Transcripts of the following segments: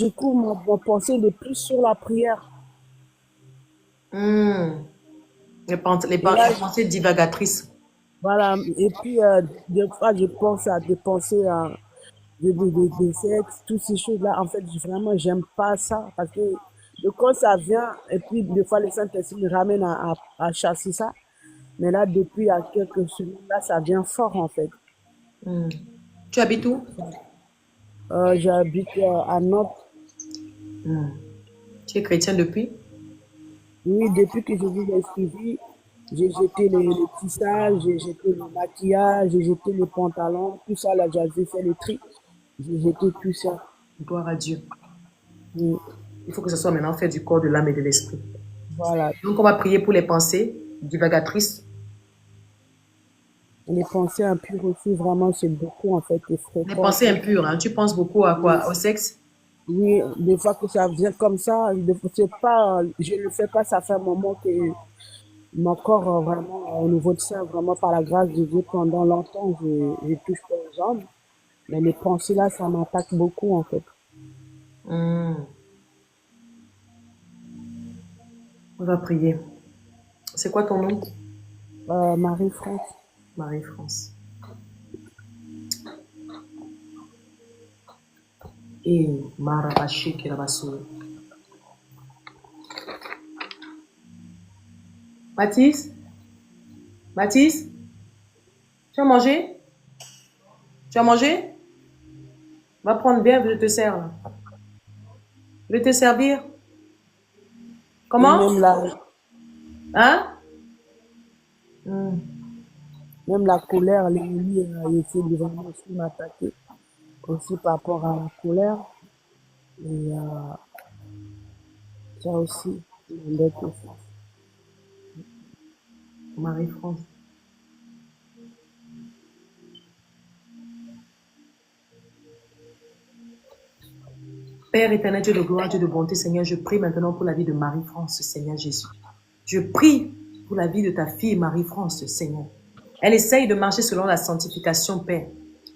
du coup, mon pensée n'est plus sur la prière. Hmm. Et là, Les pensées divagatrices. voilà. Et puis, des fois, je pense à des pensées des sexes, toutes ces choses-là. En fait, vraiment, j'aime pas ça. Parce que quand ça vient, et puis, des fois, le Saint-Esprit me ramène à chasser ça. Mais là, depuis il y a quelques semaines, là, ça vient fort, en fait. Hmm. Tu habites où? J'habite à Nantes. Hmm. Tu es chrétien depuis? Oui, depuis que Jésus m'a suivi, j'ai jeté les tissages, j'ai jeté le maquillage, j'ai jeté les pantalons, tout ça, là, j'avais fait le tri. J'ai jeté tout ça. Gloire à Dieu. Oui, Il faut que ce soit maintenant fait du corps, de l'âme et de l'esprit. voilà. Donc, on va prier pour les pensées divagatrices. Les pensées impures aussi, vraiment, c'est beaucoup, en fait, et Les fréquent. pensées impures, hein. Tu penses beaucoup à Oui, quoi? Au sexe? oui, des fois que ça vient comme ça, c'est pas, je ne le fais pas, ça fait un moment que mon corps, vraiment, au niveau de ça, vraiment, par la grâce de Dieu, pendant longtemps, je touche pas aux hommes. Mais les pensées là, ça m'attaque beaucoup, en fait. Hmm. On va prier. C'est quoi ton nom? Marie-France. Marie-France. Et Marabaché Kirabassou. Mathis? Mathis? Tu as mangé? Tu as mangé? Va prendre bien, je te sers là. Je vais te servir. Et Comment? Hein? Hmm. même la colère, l'ennemi essaie de vraiment aussi m'attaquer, aussi par rapport à la colère. Et ça aussi, m'embête aussi. Marie-France. Père éternel, Dieu de gloire, Dieu de bonté, Seigneur, je prie maintenant pour la vie de Marie-France, Seigneur Jésus. Je prie pour la vie de ta fille Marie-France, Seigneur. Elle essaye de marcher selon la sanctification, Père.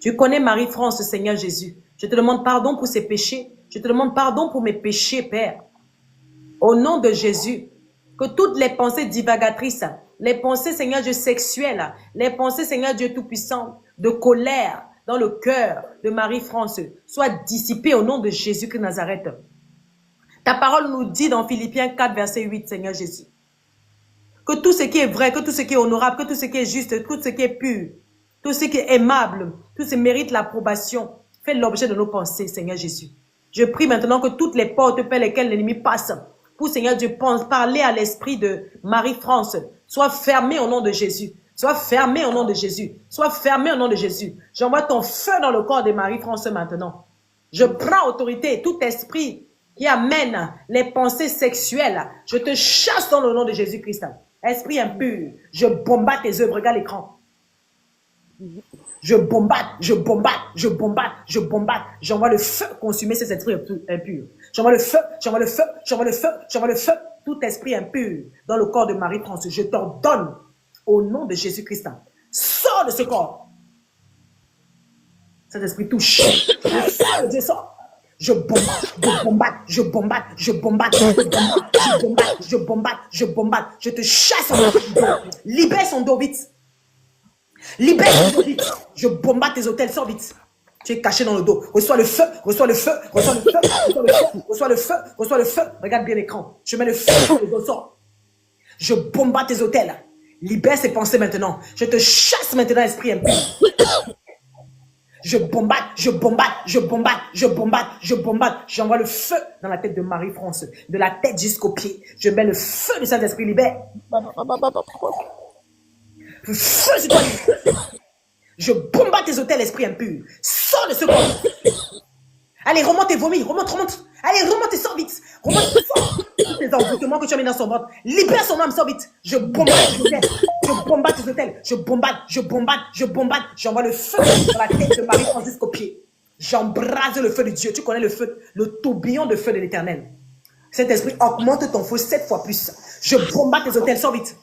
Tu connais Marie-France, Seigneur Jésus. Je te demande pardon pour ses péchés. Je te demande pardon pour mes péchés, Père. Au nom de Jésus, que toutes les pensées divagatrices, les pensées, Seigneur Dieu, sexuelles, les pensées, Seigneur Dieu Tout-Puissant, de colère dans le cœur de Marie-France, soient dissipées au nom de Jésus-Christ de Nazareth. Ta parole nous dit dans Philippiens 4, verset 8, Seigneur Jésus, que tout ce qui est vrai, que tout ce qui est honorable, que tout ce qui est juste, tout ce qui est pur, tout ce qui est aimable, tout ce qui mérite l'approbation, fait l'objet de nos pensées, Seigneur Jésus. Je prie maintenant que toutes les portes par lesquelles l'ennemi passe, pour Seigneur Dieu, parler à l'esprit de Marie-France, soient fermées au nom de Jésus. Sois fermé au nom de Jésus. Sois fermé au nom de Jésus. J'envoie ton feu dans le corps de Marie-France maintenant. Je prends autorité, tout esprit qui amène les pensées sexuelles. Je te chasse dans le nom de Jésus-Christ. Esprit impur, je bombarde tes œuvres. Regarde l'écran. Je bombarde, je bombarde, je bombarde, je bombarde. J'envoie le feu consumer ces esprits impurs. J'envoie le feu, j'envoie le feu, j'envoie le feu, j'envoie le feu. Tout esprit impur dans le corps de Marie-France, je t'ordonne au nom de Jésus-Christ. Sors de ce corps. Cet esprit touche. Le feu de Dieu sort. Je bombarde, je bombarde, je bombarde, je bombarde, je bombarde, je bombarde, je bombarde, je bombarde. Je te chasse en dos. Libère son dos vite. Libère son dos vite. Je bombarde tes hôtels, sors vite. Tu es caché dans le dos. Reçois le feu, reçois le feu, reçois le feu, reçois le feu, reçois le feu, reçois le feu. Regarde bien l'écran. Je mets le feu dans le dos, sors. Je bombarde tes hôtels. Libère ses pensées maintenant. Je te chasse maintenant, esprit impur. Je bombarde, je bombarde, je bombarde, je bombarde, je bombarde. J'envoie le feu dans la tête de Marie-France, de la tête jusqu'aux pieds. Je mets le feu du Saint-Esprit, libère. Le feu sur toi. Je bombarde tes hôtels, esprit impur. Sors de ce corps. Allez, remonte et vomis, remonte, remonte. Allez, remonte et sors vite. Remonte, sors. Tous les envoûtements que tu as mis dans son ventre. Libère son âme, sors vite. Je bombarde tes hôtels. Je bombarde tes hôtels. Je bombarde, je bombarde, je bombarde. J'envoie le feu dans la tête de Marie-France jusqu'aux pieds. J'embrase le feu de Dieu. Tu connais le feu, le tourbillon de feu de l'éternel. Cet esprit augmente ton feu 7 fois plus. Je bombarde tes hôtels, sors vite.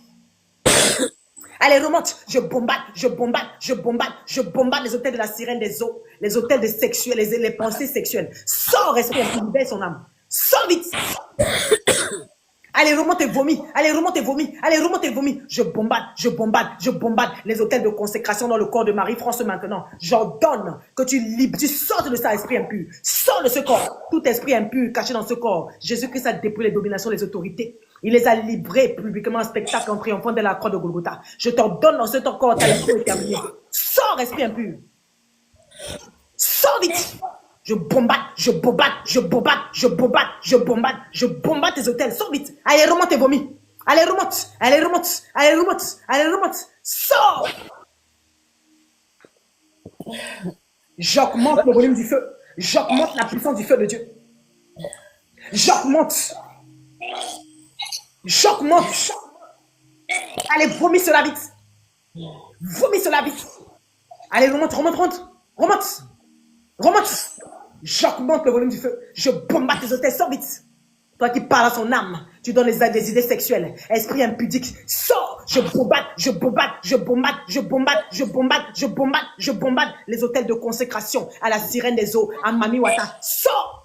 Allez, remonte. Je bombarde, je bombarde, je bombarde, je bombarde les hôtels de la sirène des eaux, les hôtels de sexuels, les pensées sexuelles. Sors, esprit impur, libère son âme. Sors vite. Allez, remonte et vomis. Allez, remonte et vomis. Allez, remonte et vomis. Je bombarde, je bombarde, je bombarde les hôtels de consécration dans le corps de Marie-France maintenant. J'ordonne que tu sortes de ça, esprit impur. Sors de ce corps. Tout esprit impur caché dans ce corps. Jésus-Christ a dépouillé les dominations, les autorités. Il les a livrés publiquement en spectacle en triomphant de la croix de Golgotha. Je t'ordonne dans ce corps, ta mission est terminée. Sors, esprit impur. Sors vite. Je bombarde, je bombarde, je bombarde, je bombarde, je bombarde, je bombarde tes hôtels. Sors vite. Allez, remonte et vomis. Allez, remonte. Allez, remonte. Allez, remonte. Allez, remonte. Sors. J'augmente le volume du feu. J'augmente la puissance du feu de Dieu. J'augmente. J'augmente. Allez, vomis cela vite. Vomis cela vite. Allez, remonte, remonte, remonte. Remonte. Remonte. J'augmente le volume du feu. Je bombarde tes hôtels. Sors vite. Toi qui parles à son âme, tu donnes des idées sexuelles. Esprit impudique. Sors. Je bombarde, je bombarde, je bombarde, je bombarde, je bombarde, je bombarde, je bombarde les hôtels de consécration à la sirène des eaux, à Mamiwata. Sors.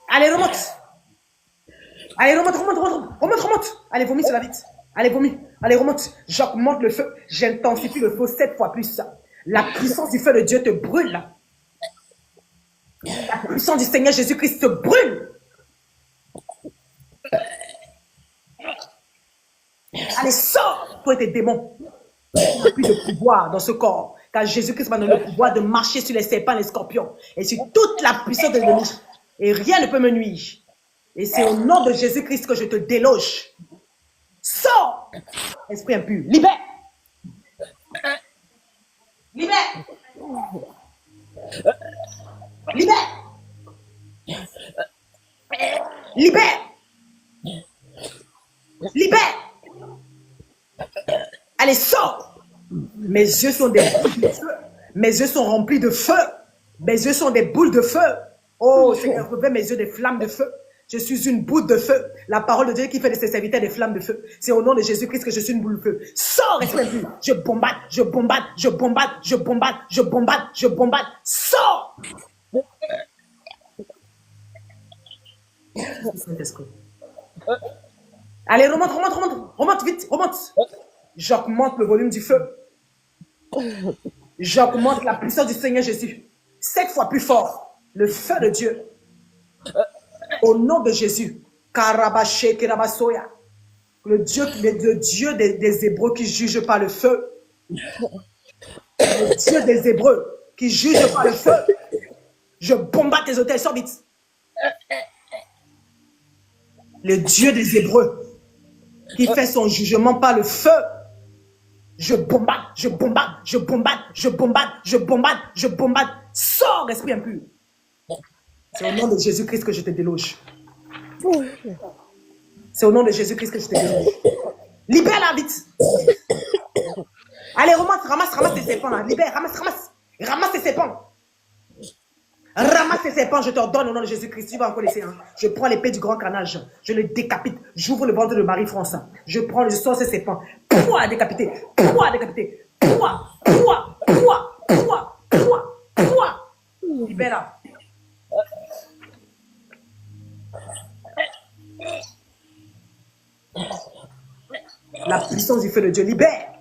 Allez, remonte. Allez, remonte, remonte, remonte, remonte, remonte. Allez, vomis cela vite. Allez, vomis. Allez, remonte. J'augmente le feu. J'intensifie le feu 7 fois plus. La puissance du feu de Dieu te brûle. La puissance du Seigneur Jésus-Christ te brûle. Allez, sors, toi et tes démons. Il n'y a plus de pouvoir dans ce corps. Car Jésus-Christ m'a donné le pouvoir de marcher sur les serpents et les scorpions. Et sur toute la puissance de l'ennemi. Et rien ne peut me nuire. Et c'est au nom de Jésus-Christ que je te déloge. Sors, esprit impur. Libère. Libère. Libère. Libère. Libère. Allez, sors. Mes yeux sont des boules de feu. Mes yeux sont remplis de feu. Mes yeux sont des boules de feu. Oh, Seigneur, revêt mes yeux des flammes de feu. Je suis une boule de feu. La parole de Dieu qui fait de ses serviteurs des flammes de feu. C'est au nom de Jésus-Christ que je suis une boule de feu. Sors, esprit impur. Je bombarde, je bombarde, je bombarde, je bombarde, je bombarde, je bombarde. Sors. Saint-Esprit. Allez, remonte, remonte, remonte. Remonte vite, remonte. J'augmente le volume du feu. J'augmente la puissance du Seigneur Jésus. 7 fois plus fort. Le feu de Dieu. Au nom de Jésus. Karabaché, Kerabasoya. Le Dieu des Hébreux qui juge par le feu. Le Dieu des Hébreux qui juge par le feu. Je bombarde tes hôtels, sors vite. Le Dieu des Hébreux qui fait son jugement par le feu. Je bombarde, je bombarde, je bombarde, je bombarde, je bombarde, je bombarde. Sors, esprit impur. C'est au nom de Jésus-Christ que je te déloge. C'est au nom de Jésus-Christ que je te déloge. Libère-la vite. Allez, ramasse tes serpents là. Libère, ramasse tes serpents. Ramasse tes serpents, je t'ordonne au nom de Jésus-Christ. Tu vas encore laisser. Hein. Je prends l'épée du grand carnage. Je le décapite. J'ouvre le ventre de Marie-France. Je sors ces serpents. Pouah, décapité. Pouah, décapité. Pouah, pouah, pouah, pouah, pouah, pouah. Libère-la. La puissance du feu de Dieu libère.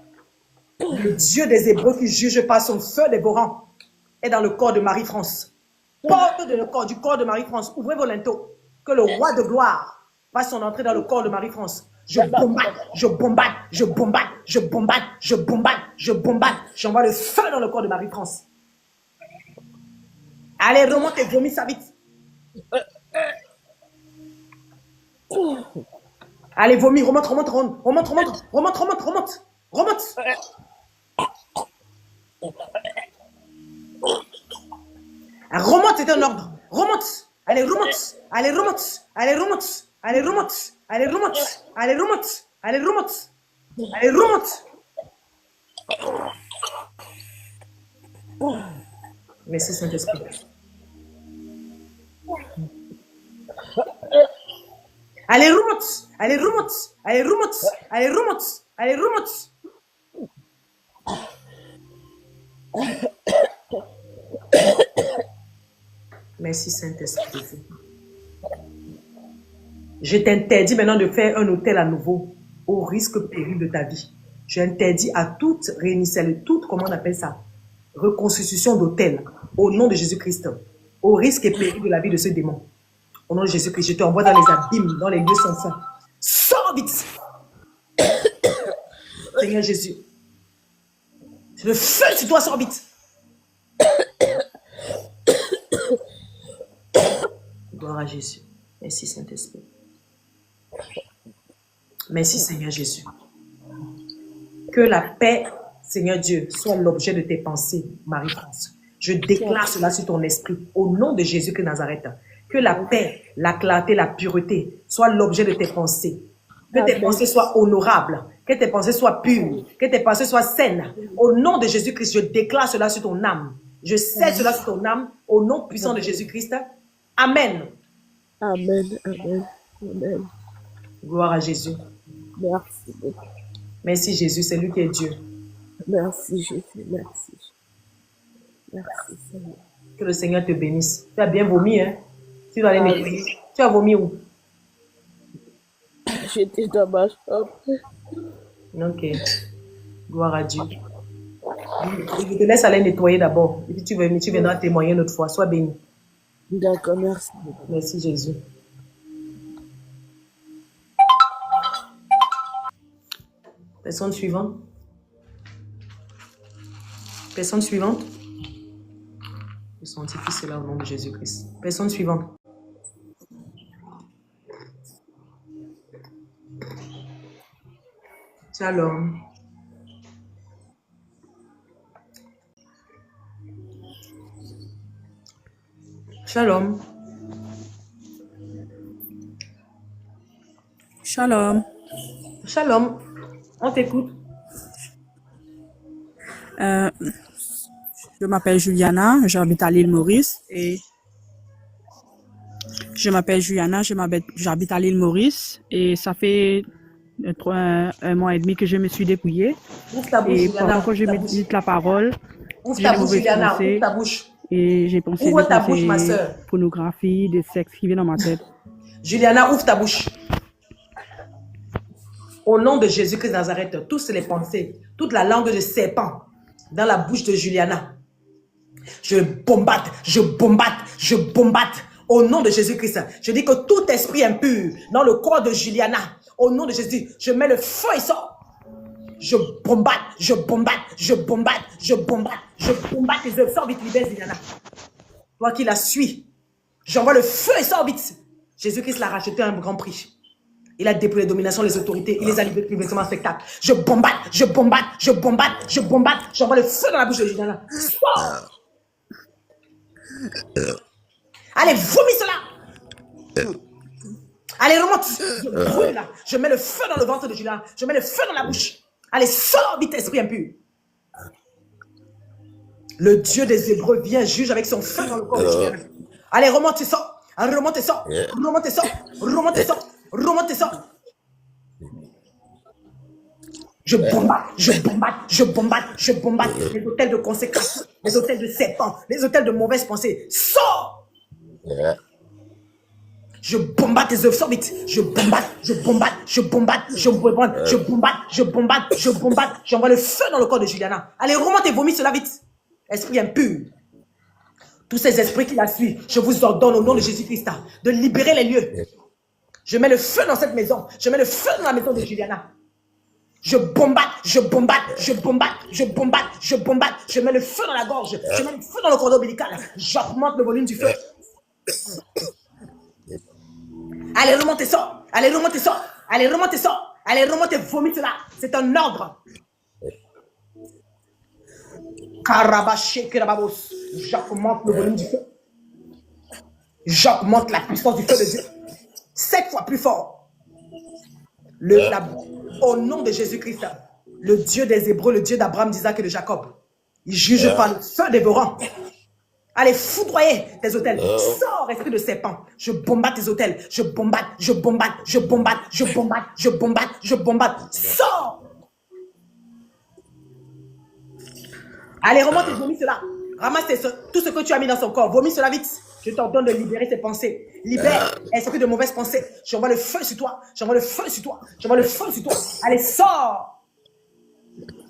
Le Dieu des Hébreux qui juge par son feu dévorant est dans le corps de Marie-France. Porte du corps de Marie-France. Ouvrez vos linteaux. Que le roi de gloire fasse son entrée dans le corps de Marie-France. Je bombarde, je bombarde, je bombarde, je bombarde, je bombarde, je bombarde. J'envoie le feu dans le corps de Marie-France. Allez, remonte et vomis ça vite. Allez, vomis, remonte. Remonte, c'est un ordre. Remonte. Allez, remonte. Allez, remonte. Allez, remonte. Allez, remonte. Allez, remonte. Allez, remonte. Allez, remonte. Allez, remonte. Merci, Saint-Esprit. Allez, remonte. Allez, remonte. Allez, remonte. Allez, remonte. Allez, remonte. Merci, Saint-Esprit. Je t'interdis maintenant de faire un hôtel à nouveau au risque péril de ta vie. Je interdis à toute réinitialisation, toute, comment on appelle ça, reconstitution d'hôtel, au nom de Jésus-Christ, au risque et péril de la vie de ce démon. Au nom de Jésus-Christ, je t'envoie dans les abîmes, dans les lieux sans fin. Sors vite! Seigneur Jésus. Le feu sur toi, sors vite! Gloire à Jésus. Merci, Saint-Esprit. Merci, Seigneur Jésus. Que la paix, Seigneur Dieu, soit l'objet de tes pensées, Marie-France. Je déclare cela sur ton esprit, au nom de Jésus-Christ de Nazareth. Que la paix, la clarté, la pureté soit l'objet de tes pensées. Que tes pensées soient honorables, que tes pensées soient pures, que tes pensées soient saines. Au nom de Jésus-Christ, je déclare cela sur ton âme. Je scelle cela sur ton âme, au nom puissant de Jésus-Christ. Amen. Amen. Amen. Amen. Gloire à Jésus. Merci beaucoup. Merci Jésus, c'est lui qui est Dieu. Merci Jésus. Merci. Merci Seigneur. Que le Seigneur te bénisse. Tu as bien vomi, hein? Tu dois aller nettoyer. Tu as vomi où? J'étais dans ma chambre. Ok. Gloire à Dieu. Je te laisse aller nettoyer d'abord. Et puis tu viendras témoigner une autre fois. Sois béni. D'accord, merci. Merci Jésus. Personne suivante. Personne suivante. Je sanctifie cela au nom de Jésus-Christ. Personne suivante. Shalom. Shalom. Shalom. Shalom. On t'écoute. Je m'appelle Juliana, j'habite à l'île Maurice et j'habite à l'île Maurice et ça fait un mois et demi que je me suis dépouillée. Ouvre ta bouche, Et Juliana. pendant que je médite la parole, Ouvre j'ai ta des bouche, mauvaises Juliana. pensées Ouvre ta bouche. et j'ai pensé Ouvre des ta bouche, ma pensées sœur. pornographie, des sexes qui viennent dans ma tête. Juliana, ouvre ta bouche. Au nom de Jésus-Christ de Nazareth, tous les pensées, toute la langue de serpent dans la bouche de Juliana. Je bombarde, je bombarde, je bombarde. Au nom de Jésus-Christ, je dis que tout esprit impur dans le corps de Juliana, au nom de Jésus, je mets le feu et sort. Je bombarde, je bombarde, je bombarde, je bombarde, je bombarde tes œuvres. Sors vite, libère Juliana. Toi qui la suis, j'envoie le feu et sors vite. Jésus-Christ l'a racheté à un grand prix. Il a déployé les dominations, les autorités, il les a libérés publiquement en spectacle. Je bombarde, je bombarde, je bombarde, je bombarde. J'envoie le feu dans la bouche de Juliana. Sors. Allez, vomis cela. Allez, remonte. Je brûle là. Je mets le feu dans le ventre de Juliana. Je mets le feu dans la bouche. Allez, sors vite, esprit impur. Le Dieu des Hébreux vient, juge avec son feu dans le corps de Juliana. Allez, remonte et sors. Remonte et sors. Remonte et sors. Remonte et sors. Remonte et sors. Je bombarde, je bombarde, je bombarde, je bombarde les hôtels de consécration, les hôtels de serpents, les hôtels de mauvaises pensées. Sors! Je bombarde tes œuvres, sors vite. Je bombarde, je bombarde, je bombarde, je bombarde, je bombarde, je bombarde, je bombarde. J'envoie le feu dans le corps de Juliana. Allez, remonte et vomis cela vite. Esprit impur. Tous ces esprits qui la suivent, je vous ordonne au nom de Jésus-Christ de libérer les lieux. Je mets le feu dans cette maison. Je mets le feu dans la maison de Juliana. Je bombarde, je bombarde, je bombarde, je bombarde, je bombarde. Je mets le feu dans la gorge. Je mets le feu dans le cordon ombilical. J'augmente le volume du feu. Allez, remontez ça. Allez, remontez ça. Allez, remontez ça. Allez, remontez, vomis cela. C'est un ordre. Karabaché, Kirababos. J'augmente le volume du feu. J'augmente la puissance du feu de Dieu. 7 fois plus fort. Au nom de Jésus-Christ, le Dieu des Hébreux, le Dieu d'Abraham, d'Isaac et de Jacob, il juge par le feu dévorant. Allez, foudroyer tes hôtels. Sors, esprit de serpent. Je bombarde tes hôtels. Je bombarde, je bombarde, je bombarde, je bombarde, je bombarde, je bombarde. Sors. Allez, remonte et vomis cela. Ramasse tout ce que tu as mis dans son corps. Vomis cela vite. Je t'ordonne de libérer ses pensées. Libère, esprit de mauvaises pensées. J'envoie le feu sur toi. J'envoie le feu sur toi. J'envoie le feu sur toi. Allez, sors.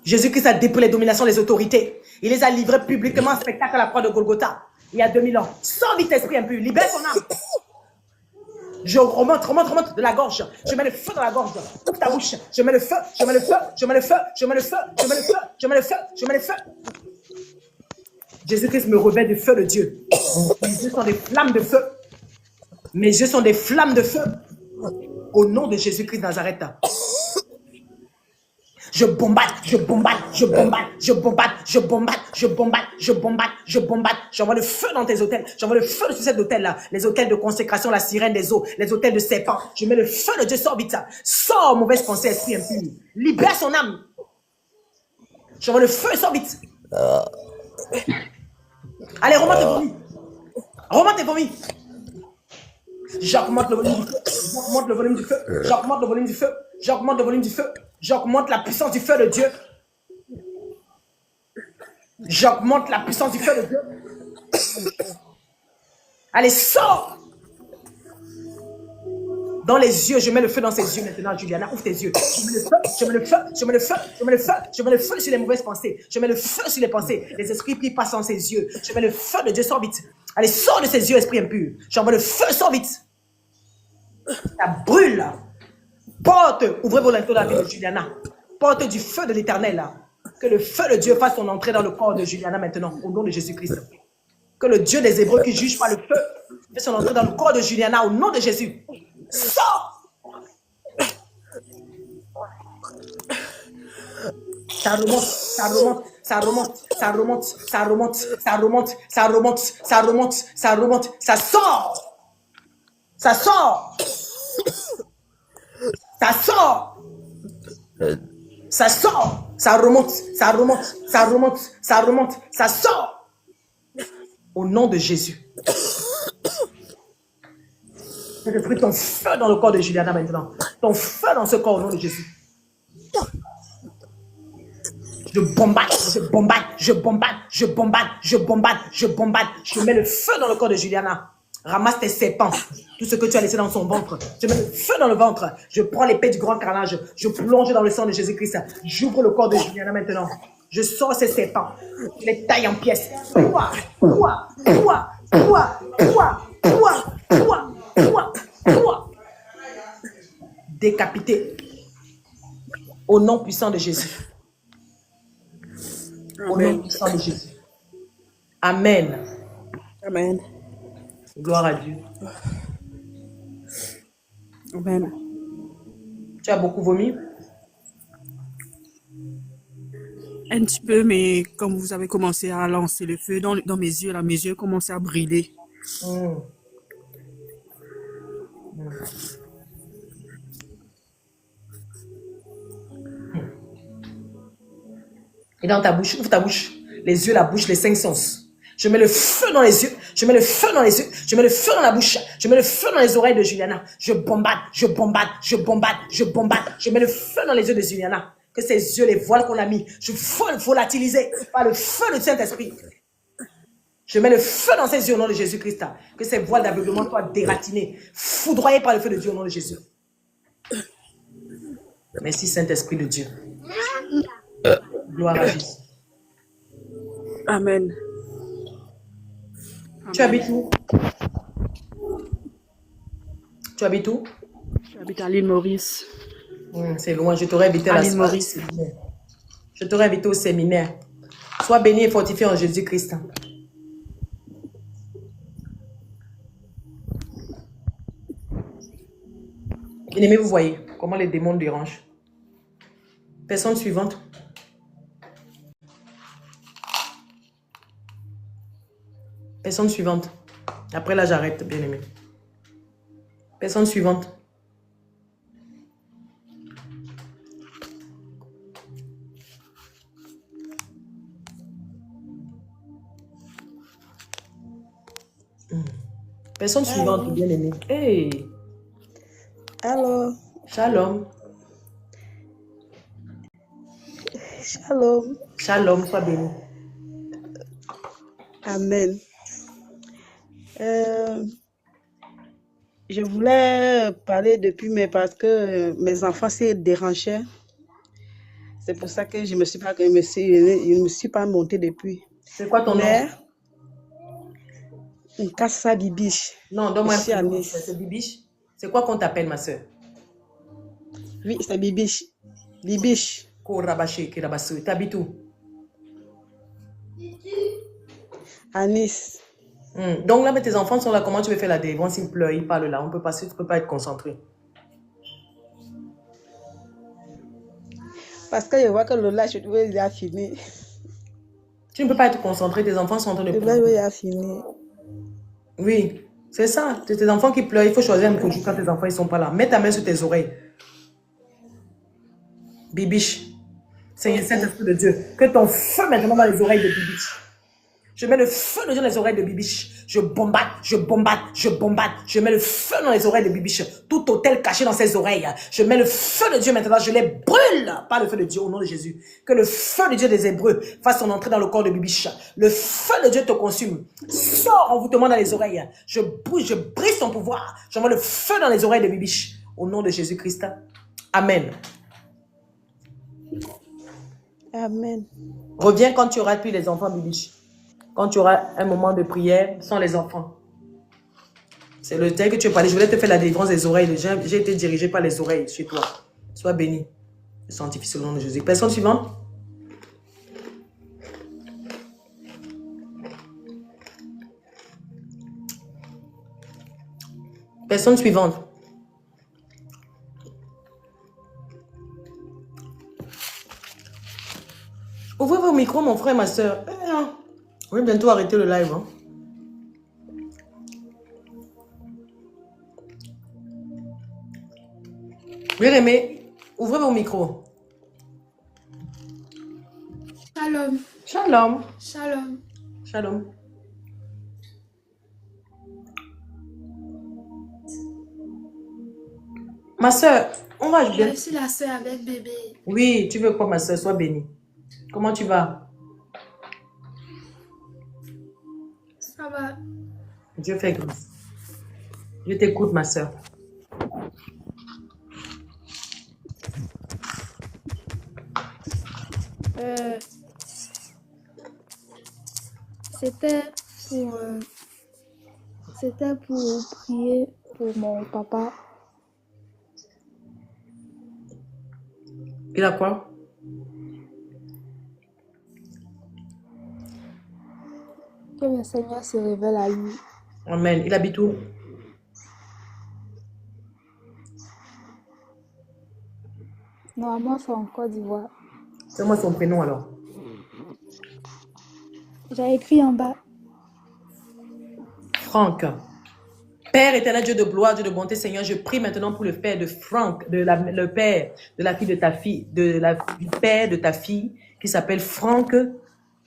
Jésus-Christ a dépouillé les dominations des autorités. Il les a livrés publiquement en spectacle à la croix de Golgotha. Il y a 2000 ans. Sors vite, esprit impur. Libère son âme. Je remonte de la gorge. Je mets le feu dans la gorge. Ouvre ta bouche. Je mets le feu, je mets le feu, je mets le feu, je mets le feu, je mets le feu, je mets le feu, je mets le feu. Jésus-Christ me revêt du feu de Dieu. Mes yeux sont des flammes de feu. Mes yeux sont des flammes de feu. Au nom de Jésus-Christ de Nazareth. Je bombarde, je bombarde, je bombarde, je bombarde, je bombarde, je bombarde, je bombarde, je bombarde. J'envoie le feu dans tes hôtels. J'envoie le feu sur cet hôtel-là. Les hôtels de consécration, la sirène des eaux, les hôtels de serpents. Je mets le feu de Dieu, sors vite. Sors, mauvaise pensée, esprit impur. Libère son âme. J'envoie le feu, sors vite. Allez, remonte et vomis. Remonte et vomis. J'augmente le volume du feu. J'augmente le volume du feu. J'augmente le volume du feu. J'augmente le volume du feu. J'augmente la puissance du feu de Dieu. J'augmente la puissance du feu de Dieu. Allez, sors. Dans les yeux, je mets le feu dans ses yeux maintenant, Juliana. Ouvre tes yeux. Je mets le feu, je mets le feu, je mets le feu, je mets le feu, je mets le feu sur les mauvaises pensées. Je mets le feu sur les pensées. Les esprits qui passent dans ses yeux. Je mets le feu de Dieu, sors vite. Allez, sors de ses yeux, esprit impur. J'envoie le feu, sors vite. Ça brûle. Porte, ouvrez vos linteaux dans la vie de Juliana. Porte du feu de l'éternel. Que le feu de Dieu fasse son entrée dans le corps de Juliana maintenant, au nom de Jésus-Christ. Que le Dieu des Hébreux qui juge par le feu fasse son entrée dans le corps de Juliana, au nom de Jésus. Sors! Ça remonte, ça remonte, ça remonte, ça remonte, ça remonte, ça remonte, ça remonte, ça remonte, ça remonte, ça sort! Ça sort! Ça sort! Ça sort! Ça remonte, ça remonte, ça remonte, ça remonte, ça sort! Au nom de Jésus. Je prie ton feu dans le corps de Juliana maintenant. Ton feu dans ce corps au nom de Jésus. Je bombarde, je bombarde, je bombarde, je bombarde, je bombarde, je bombarde. Je mets le feu dans le corps de Juliana. Ramasse tes serpents, tout ce que tu as laissé dans son ventre. Je mets le feu dans le ventre. Je prends l'épée du grand carnage. Je plonge dans le sang de Jésus-Christ. J'ouvre le corps de Juliana maintenant. Je sors ces serpents. Je les taille en pièces. Toi, toi, toi, toi, toi, toi, toi, toi, toi. Décapité. Au nom puissant de Jésus. Au nom puissant de Jésus. Amen. Amen. Gloire à Dieu. Amen. Tu as beaucoup vomi? Un petit peu, mais comme vous avez commencé à lancer le feu dans mes yeux, là, mes yeux commençaient à brûler. Et dans ta bouche, ouvre ta bouche. Les yeux, la bouche, les cinq sens. Je mets le feu dans les yeux. Je mets le feu dans les yeux. Je mets le feu dans la bouche. Je mets le feu dans les oreilles de Juliana. Je bombarde, je bombarde, je bombarde, je bombarde. Je mets le feu dans les yeux de Juliana. Que ses yeux, les voiles qu'on a mis, je veux volatiliser par le feu du Saint-Esprit. Je mets le feu dans ses yeux au nom de Jésus-Christ. Que ces voiles d'aveuglement soient dératinées, foudroyées par le feu de Dieu au nom de Jésus. Merci Saint-Esprit de Dieu. Gloire à Jésus. Amen. Tu habites où? Tu habites où? J'habite à l'île Maurice. C'est loin, je t'aurais invité à la l'île soirée. Maurice. Je t'aurais invité au séminaire. Sois béni et fortifié en Jésus-Christ. Bien-aimés, vous voyez comment les démons dérangent. Personne suivante. Personne suivante. Après là, j'arrête, bien-aimé. Personne suivante. Personne suivante, bien aimée. Hey, Alors, shalom. shalom. Shalom, sois béni. Amen. Je voulais parler depuis, mais parce que mes enfants s'y dérangeaient. C'est pour ça que je ne me suis pas montée depuis. C'est quoi ton nom? Mais, une Kassa Bibiche. Non, donne-moi un Ici à prénom. Nice. C'est Bibiche. C'est quoi qu'on t'appelle, ma soeur? Oui, c'est Bibiche. Bibiche. Korabaché, Kirabassou. T'habites où? À Nice. Donc là, mais tes enfants sont là. Comment tu veux faire la délivrance? Ils pleurent, ils parlent là. On peut pas, tu ne peux pas être concentré. Parce que je vois que Lola, je dois il a fini. Tu ne peux pas être concentré. Tes enfants sont en train de Lola, pleurer. il a fini. Oui, c'est ça. C'est tes enfants qui pleurent. Il faut choisir un produit quand tes enfants ne sont pas là. Mets ta main sur tes oreilles. Bibiche. Seigneur, Saint-Esprit de Dieu. Que ton feu maintenant dans les oreilles de Bibiche. Je mets le feu de Dieu dans les oreilles de Bibiche. Je bombarde, je bombarde, je bombarde. Je mets le feu dans les oreilles de Bibiche. Tout hôtel caché dans ses oreilles. Je mets le feu de Dieu maintenant. Je les brûle par le feu de Dieu au nom de Jésus. Que le feu de Dieu des Hébreux fasse son entrée dans le corps de Bibiche. Le feu de Dieu te consume. Sors envoûtement dans les oreilles. Je brise ton pouvoir. J'envoie le feu dans les oreilles de Bibiche. Au nom de Jésus-Christ. Amen. Amen. Reviens quand tu auras plus les enfants, Bibiche. Quand tu auras un moment de prière sans les enfants. C'est le tel que tu as parlé. Je voulais te faire la délivrance des oreilles. J'ai été dirigé par les oreilles chez toi. Sois béni. Je sanctifie sur le nom de Jésus. Personne suivante. Personne suivante. Ouvrez vos micros, mon frère et ma soeur. On va bientôt arrêter le live. Hein. Bien aimé, ouvrez vos micros. Shalom. Shalom. Shalom. Shalom. Ma soeur, on va Je bien. suis la soeur avec bébé. Oui, tu veux quoi, ma soeur? Sois bénie. Comment tu vas? Ça va. Dieu fait grâce. Je t'écoute, ma soeur. Euh, c'était pour, euh, c'était pour prier pour mon papa. Il a quoi? Que le Seigneur se révèle à lui. Amen. Il habite où? Normalement, c'est en Côte d'Ivoire. C'est-moi son prénom alors. J'ai écrit en bas. Franck. Père éternel, Dieu de gloire, Dieu de bonté, Seigneur, je prie maintenant pour le père de Franck, le père de la fille de ta fille, du père de ta fille, qui s'appelle Franck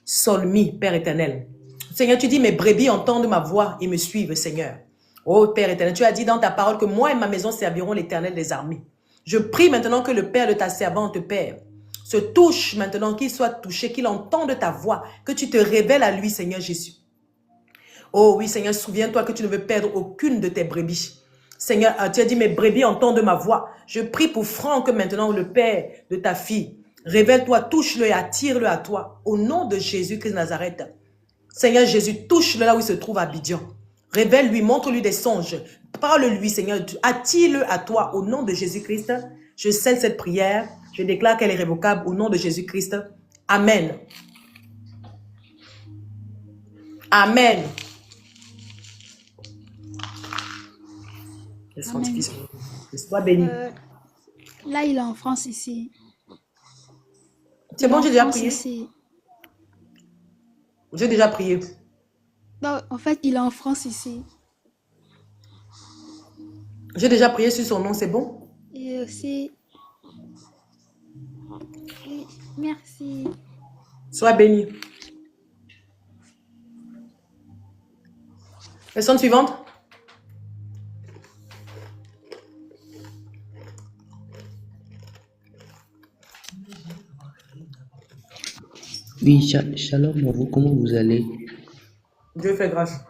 Solmi, Père éternel. Seigneur, tu dis, mes brebis entendent ma voix et me suivent, Seigneur. Oh Père éternel, tu as dit dans ta parole que moi et ma maison serviront l'éternel des armées. Je prie maintenant que le père de ta servante, Père, se touche maintenant, qu'il soit touché, qu'il entende ta voix, que tu te révèles à lui, Seigneur Jésus. Oh oui, Seigneur, souviens-toi que tu ne veux perdre aucune de tes brebis. Seigneur, tu as dit, mes brebis entendent ma voix. Je prie pour Franck maintenant, le père de ta fille. Révèle-toi, touche-le et attire-le à toi. Au nom de Jésus-Christ de Nazareth. Seigneur Jésus, touche-le là où il se trouve à Abidjan. Révèle-lui, montre-lui des songes. Parle-lui, Seigneur, attire-le à toi. Au nom de Jésus-Christ, je scelle cette prière. Je déclare qu'elle est révocable au nom de Jésus-Christ. Amen. Amen. Sois béni. Là, il est en France ici. C'est bon, j'ai déjà prié. Ici. J'ai déjà prié. Non, en fait, il est en France ici. J'ai déjà prié sur son nom, c'est bon? Et aussi... Oui, merci. Sois béni. Personne suivante. Oui, Shalom, vous, comment vous allez? Dieu fait grâce.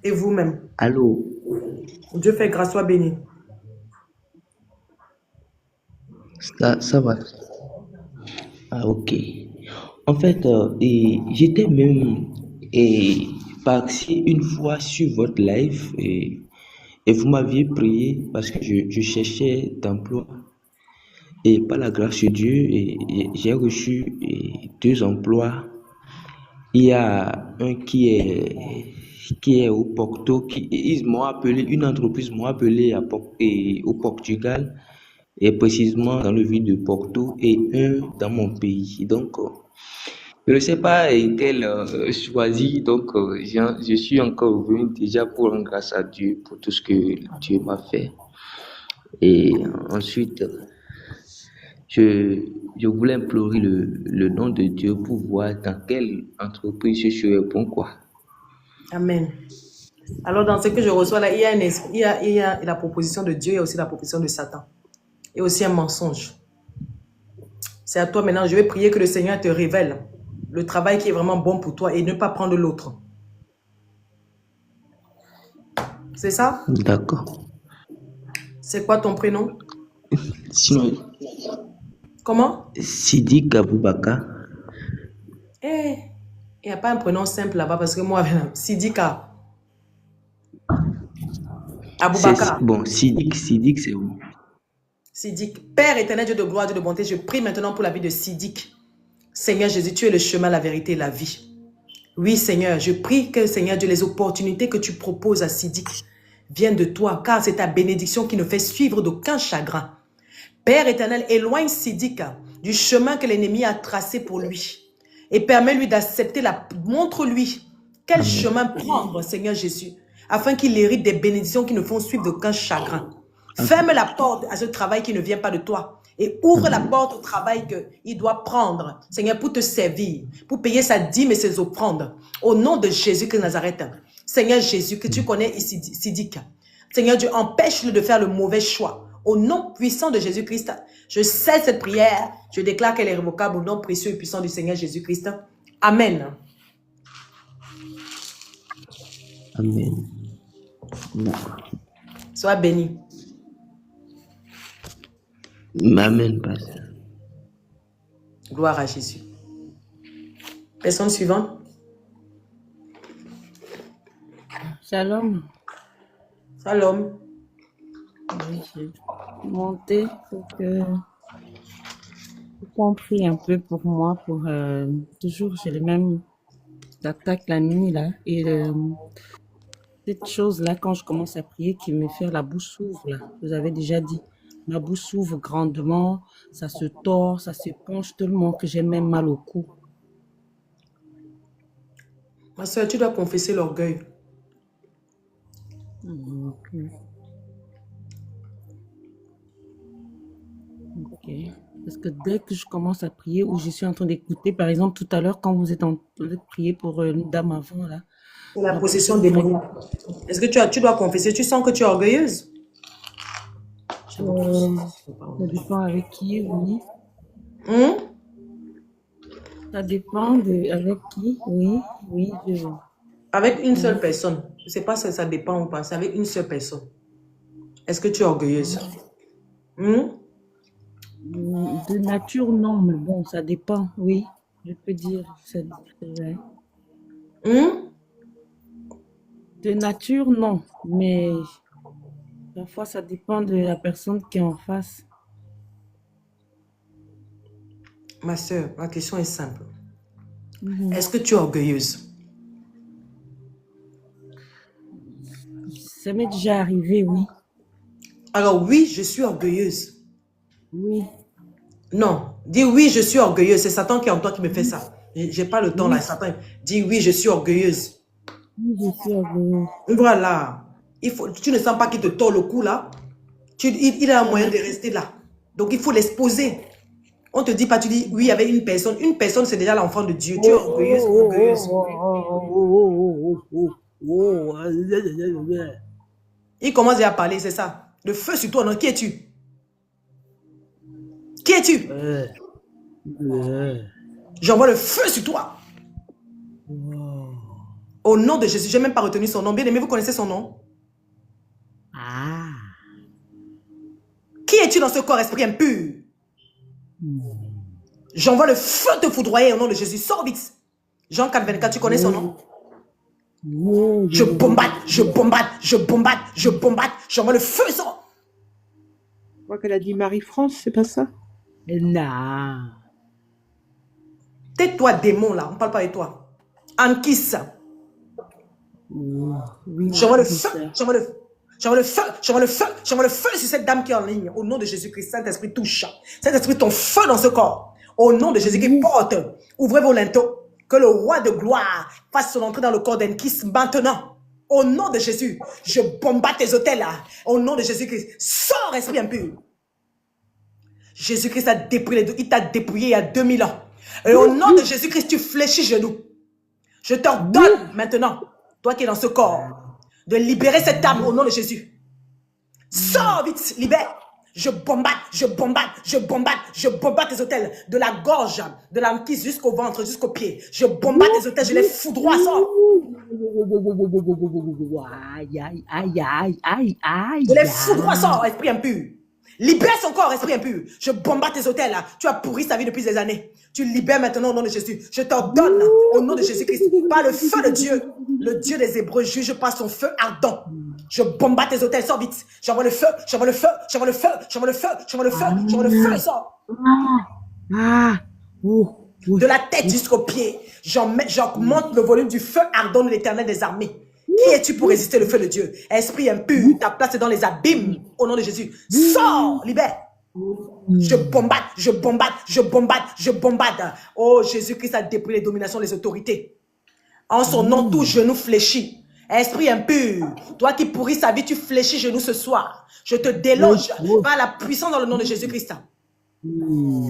Et vous-même. Allô? Dieu fait grâce, sois béni. Ça va. Ah, ok. En fait, j'étais même passé une fois sur votre live et vous m'aviez prié parce que je cherchais d'emploi. Et par la grâce de Dieu, j'ai reçu 2 emplois. Il y a un qui est au Porto, ils m'ont appelé, une entreprise m'a appelé au Portugal, et précisément dans le ville de Porto, et un dans mon pays. Donc, je ne sais pas quel choisi, donc je suis encore venu déjà pour rendre grâce à Dieu pour tout ce que Dieu m'a fait. Et ensuite, je voulais implorer le nom de Dieu pour voir dans quelle entreprise je serais bon, quoi. Amen. Alors, dans ce que je reçois là, il y a la proposition de Dieu et aussi la proposition de Satan. Et aussi un mensonge. C'est à toi maintenant. Je vais prier que le Seigneur te révèle le travail qui est vraiment bon pour toi et ne pas prendre l'autre. C'est ça? D'accord. C'est quoi ton prénom? Sinon, Comment? Sidik Aboubaka. Eh, il n'y a pas un prénom simple là-bas parce que moi, Sidika. Aboubakar. Bon, Sidik, c'est où? Sidik. Père éternel, Dieu de gloire, Dieu de bonté, je prie maintenant pour la vie de Sidik. Seigneur Jésus, tu es le chemin, la vérité et la vie. Oui, Seigneur, je prie que, Seigneur Dieu, les opportunités que tu proposes à Sidik viennent de toi, car c'est ta bénédiction qui ne fait suivre d'aucun chagrin. Père éternel, éloigne Sidik du chemin que l'ennemi a tracé pour lui et permets-lui d'accepter montre-lui quel chemin prendre, Seigneur Jésus, afin qu'il hérite des bénédictions qui ne font suivre d'aucun chagrin. Ferme la porte à ce travail qui ne vient pas de toi et ouvre la porte au travail qu'il doit prendre, Seigneur, pour te servir, pour payer sa dîme et ses offrandes. Au nom de Jésus-Christ de Nazareth, Seigneur Jésus, que tu connais ici, Sidik. Seigneur Dieu, empêche-le de faire le mauvais choix. Au nom puissant de Jésus-Christ, je cesse cette prière. Je déclare qu'elle est révocable au nom précieux et puissant du Seigneur Jésus-Christ. Amen. Amen. Sois béni. Amen, pasteur. Gloire à Jésus. Personne suivante. Shalom. Shalom. Oui, j'ai monté pour qu'on prie un peu pour moi, pour toujours j'ai les mêmes attaques la nuit là et cette chose là quand je commence à prier qui me fait la bouche s'ouvre là. Vous avez déjà dit, ma bouche s'ouvre grandement, ça se tord, ça se penche tellement que j'ai même mal au cou. Ma soeur, tu dois confesser l'orgueil. Ok. Parce que dès que je commence à prier ou je suis en train d'écouter, par exemple tout à l'heure quand vous êtes en train de prier pour une dame avant là, C'est la ma bouche possession s'ouvre. démoniaque. Est-ce que tu dois confesser? Tu sens que tu es orgueilleuse? Ça dépend avec qui, oui. Ça dépend avec qui, oui, oui. Avec une seule personne. Je ne sais pas si ça dépend ou pas. C'est avec une seule personne. Est-ce que tu es orgueilleuse? De nature, non, mais bon, ça dépend, oui. Je peux dire, c'est vrai. De nature, non, mais parfois ça dépend de la personne qui est en face. Ma soeur, la question est simple. Est-ce que tu es orgueilleuse? Ça m'est déjà arrivé, oui. Alors oui, je suis orgueilleuse. Oui. Non, dis oui, je suis orgueilleuse. C'est Satan qui est en toi qui me fait ça. J'ai pas le temps là, Satan. Dis oui, je suis orgueilleuse. Oui, je suis orgueilleuse. Voilà. Tu ne sens pas qu'il te tord le cou là? Il a un moyen de rester là. Donc il faut l'exposer. On te dit pas, tu dis oui avec une personne. Une personne, c'est déjà l'enfant de Dieu. Tu es orgueilleuse, orgueilleuse. Il commence déjà à parler, c'est ça. Le feu sur toi, non? Qui es-tu? Qui es-tu? J'envoie le feu sur toi. Au nom de Jésus, je n'ai même pas retenu son nom. Bien aimé, vous connaissez son nom? Qui es-tu dans ce corps, esprit impur? J'envoie le feu te foudroyer au nom de Jésus. Sors vite. Jean 4, 24, tu connais son nom? Je bombade, je bombade, je bombade, je bombade. J'envoie le feu, sors. Je crois qu'elle a dit Marie-France, c'est pas ça? Non. Tais-toi, démon, là. On ne parle pas de toi. Ankis. J'envoie le feu, j'envoie le feu. J'envoie le feu, j'envoie le feu, j'envoie le feu sur cette dame qui est en ligne. Au nom de Jésus-Christ, Saint-Esprit touche. Saint-Esprit, ton feu dans ce corps. Au nom de Jésus-Christ, porte. Ouvrez vos linteaux. Que le roi de gloire fasse son entrée dans le corps d'Ankis maintenant. Au nom de Jésus, je bombarde tes hôtels là. Au nom de Jésus-Christ, sors, esprit impur. Jésus-Christ a dépouillé, il t'a dépouillé il y a 2000 ans. Et au nom de Jésus-Christ, tu fléchis genoux. Je t'ordonne maintenant, toi qui es dans ce corps, de libérer cette âme au nom de Jésus. Sors vite, libère. Je bombade, je bombade, je bombade, je bombade tes hôtels. De la gorge, de l'anquise jusqu'au ventre, jusqu'au pied. Je bombade tes hôtels, je les foudroie, sors. Aïe, aïe, aïe, aïe, aïe, aïe. Je les foudroie, sors, esprit impur. Libère son corps, esprit impur. Je bombarde tes hôtels là. Tu as pourri sa vie depuis des années. Tu libères maintenant au nom de Jésus. Je t'ordonne au nom de Jésus-Christ, par le feu de Dieu, le Dieu des Hébreux juge par son feu ardent. Je bombarde tes hôtels, sors vite. J'envoie le feu, j'envoie le feu, j'envoie le feu, j'envoie le feu, j'envoie le feu, j'envoie le feu, sors. De la tête jusqu'aux pieds, j'augmente le volume du feu ardent de l'Éternel des armées. Qui es-tu pour résister le feu de Dieu? Esprit impur, ta place est dans les abîmes. Au nom de Jésus, sors, libère. Je bombade, je bombade, je bombade, je bombade. Oh, Jésus-Christ a dépouillé les dominations des autorités. En son nom, tout genou fléchit. Esprit impur, toi qui pourris sa vie, tu fléchis genou ce soir. Je te déloge par la puissance dans le nom de Jésus-Christ.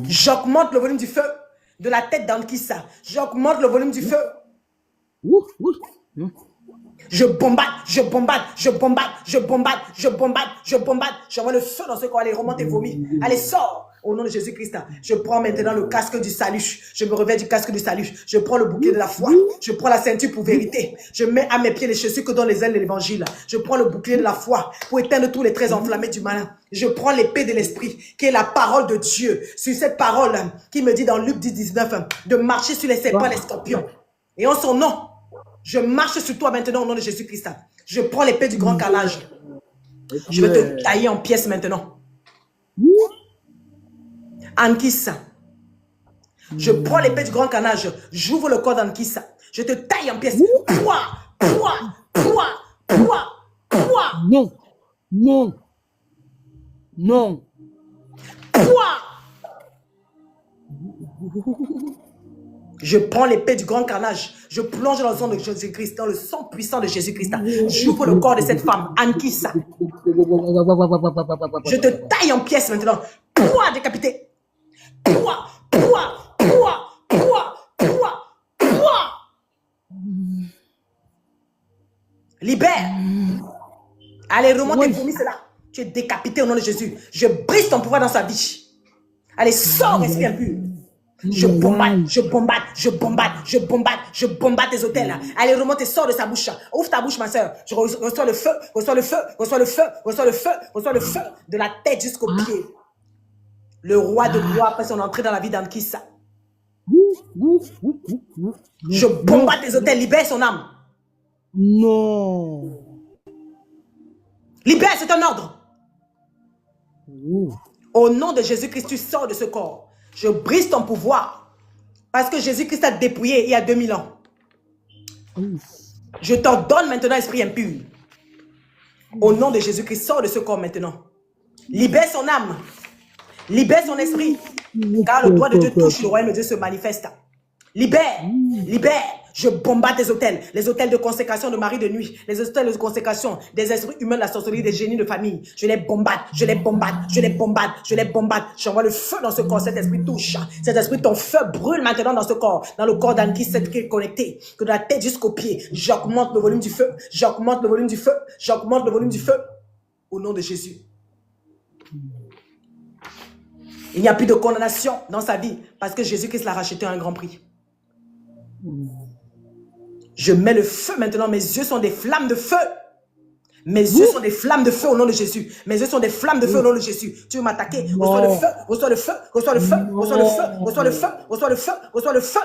J'augmente le volume du feu de la tête d'Ankissa. J'augmente le volume du feu. Je bombade, je bombade, je bombade, je bombade, je bombade, je bombade. J'envoie le feu dans ce corps. Allez, remonte et vomis. Allez, sors. Au nom de Jésus-Christ, je prends maintenant le casque du salut. Je me revêt du casque du salut. Je prends le bouclier de la foi. Je prends la ceinture pour vérité. Je mets à mes pieds les chaussures que dans les ailes de l'évangile. Je prends le bouclier de la foi pour éteindre tous les traits enflammés du malin. Je prends l'épée de l'esprit qui est la parole de Dieu. Sur cette parole qui me dit dans Luc 10, 19 de marcher sur les serpents et les scorpions. Et en son nom, je marche sur toi maintenant au nom de Jésus-Christ. Je prends l'épée du grand carnage. Je vais te tailler en pièces maintenant. Ankissa. Je prends l'épée du grand carnage. J'ouvre le corps d'Ankissa. Je te taille en pièces. Pouah, pouah, pouah, pouah, pouah. Non, non, non. Pouah. Je prends l'épée du grand carnage. Je plonge dans le sang de Jésus-Christ, dans le sang puissant de Jésus-Christ. J'ouvre le corps de cette femme, Ankissa. Je te taille en pièces maintenant. Pouah, décapité. Pouah, pouah, pouah, pouah, pouah, pouah. Libère. Allez, remonte et vomis cela. Tu es décapité au nom de Jésus. Je brise ton pouvoir dans sa vie. Allez, sors, esprit impur. Je bombade, je bombade, je bombade, je bombade, je bombade tes hôtels. Allez, remonte et sors de sa bouche. Ouvre ta bouche, ma soeur. Je reçois le feu, reçois le feu, reçois le feu, reçois le feu, reçois le feu de la tête jusqu'au pied. Le roi de gloire après son entrée dans la vie d'Ankissa. Je bombade tes hôtels, libère son âme. Non. Libère, c'est un ordre. Au nom de Jésus-Christ, tu sors de ce corps. Je brise ton pouvoir. Parce que Jésus-Christ a dépouillé il y a 2000 ans. Je t'ordonne maintenant, esprit impur. Au nom de Jésus-Christ, sors de ce corps maintenant. Libère son âme. Libère son esprit. Car le doigt de Dieu touche, le royaume de Dieu se manifeste. Libère, libère. Je bombarde les hôtels de consécration de mari de nuit, les hôtels de consécration des esprits humains de la sorcellerie, des génies de famille. Je les bombarde, je les bombarde, je les bombarde, je les bombarde. J'envoie le feu dans ce corps, cet esprit touche. Cet esprit, ton feu brûle maintenant dans ce corps, dans le corps d'Anne qui est connecté, que de la tête jusqu'aux pieds. J'augmente le volume du feu, j'augmente le volume du feu, j'augmente le volume du feu. Au nom de Jésus. Il n'y a plus de condamnation dans sa vie parce que Jésus-Christ l'a racheté à un grand prix. Je mets le feu maintenant. Mes yeux sont des flammes de feu. Mes yeux sont des flammes de feu au nom de Jésus. Mes yeux sont des flammes de feu au nom de Jésus. Tu veux m'attaquer? Reçois le feu, reçois le feu, reçois le feu, reçois le feu, reçois le feu, reçois le feu, reçois le feu.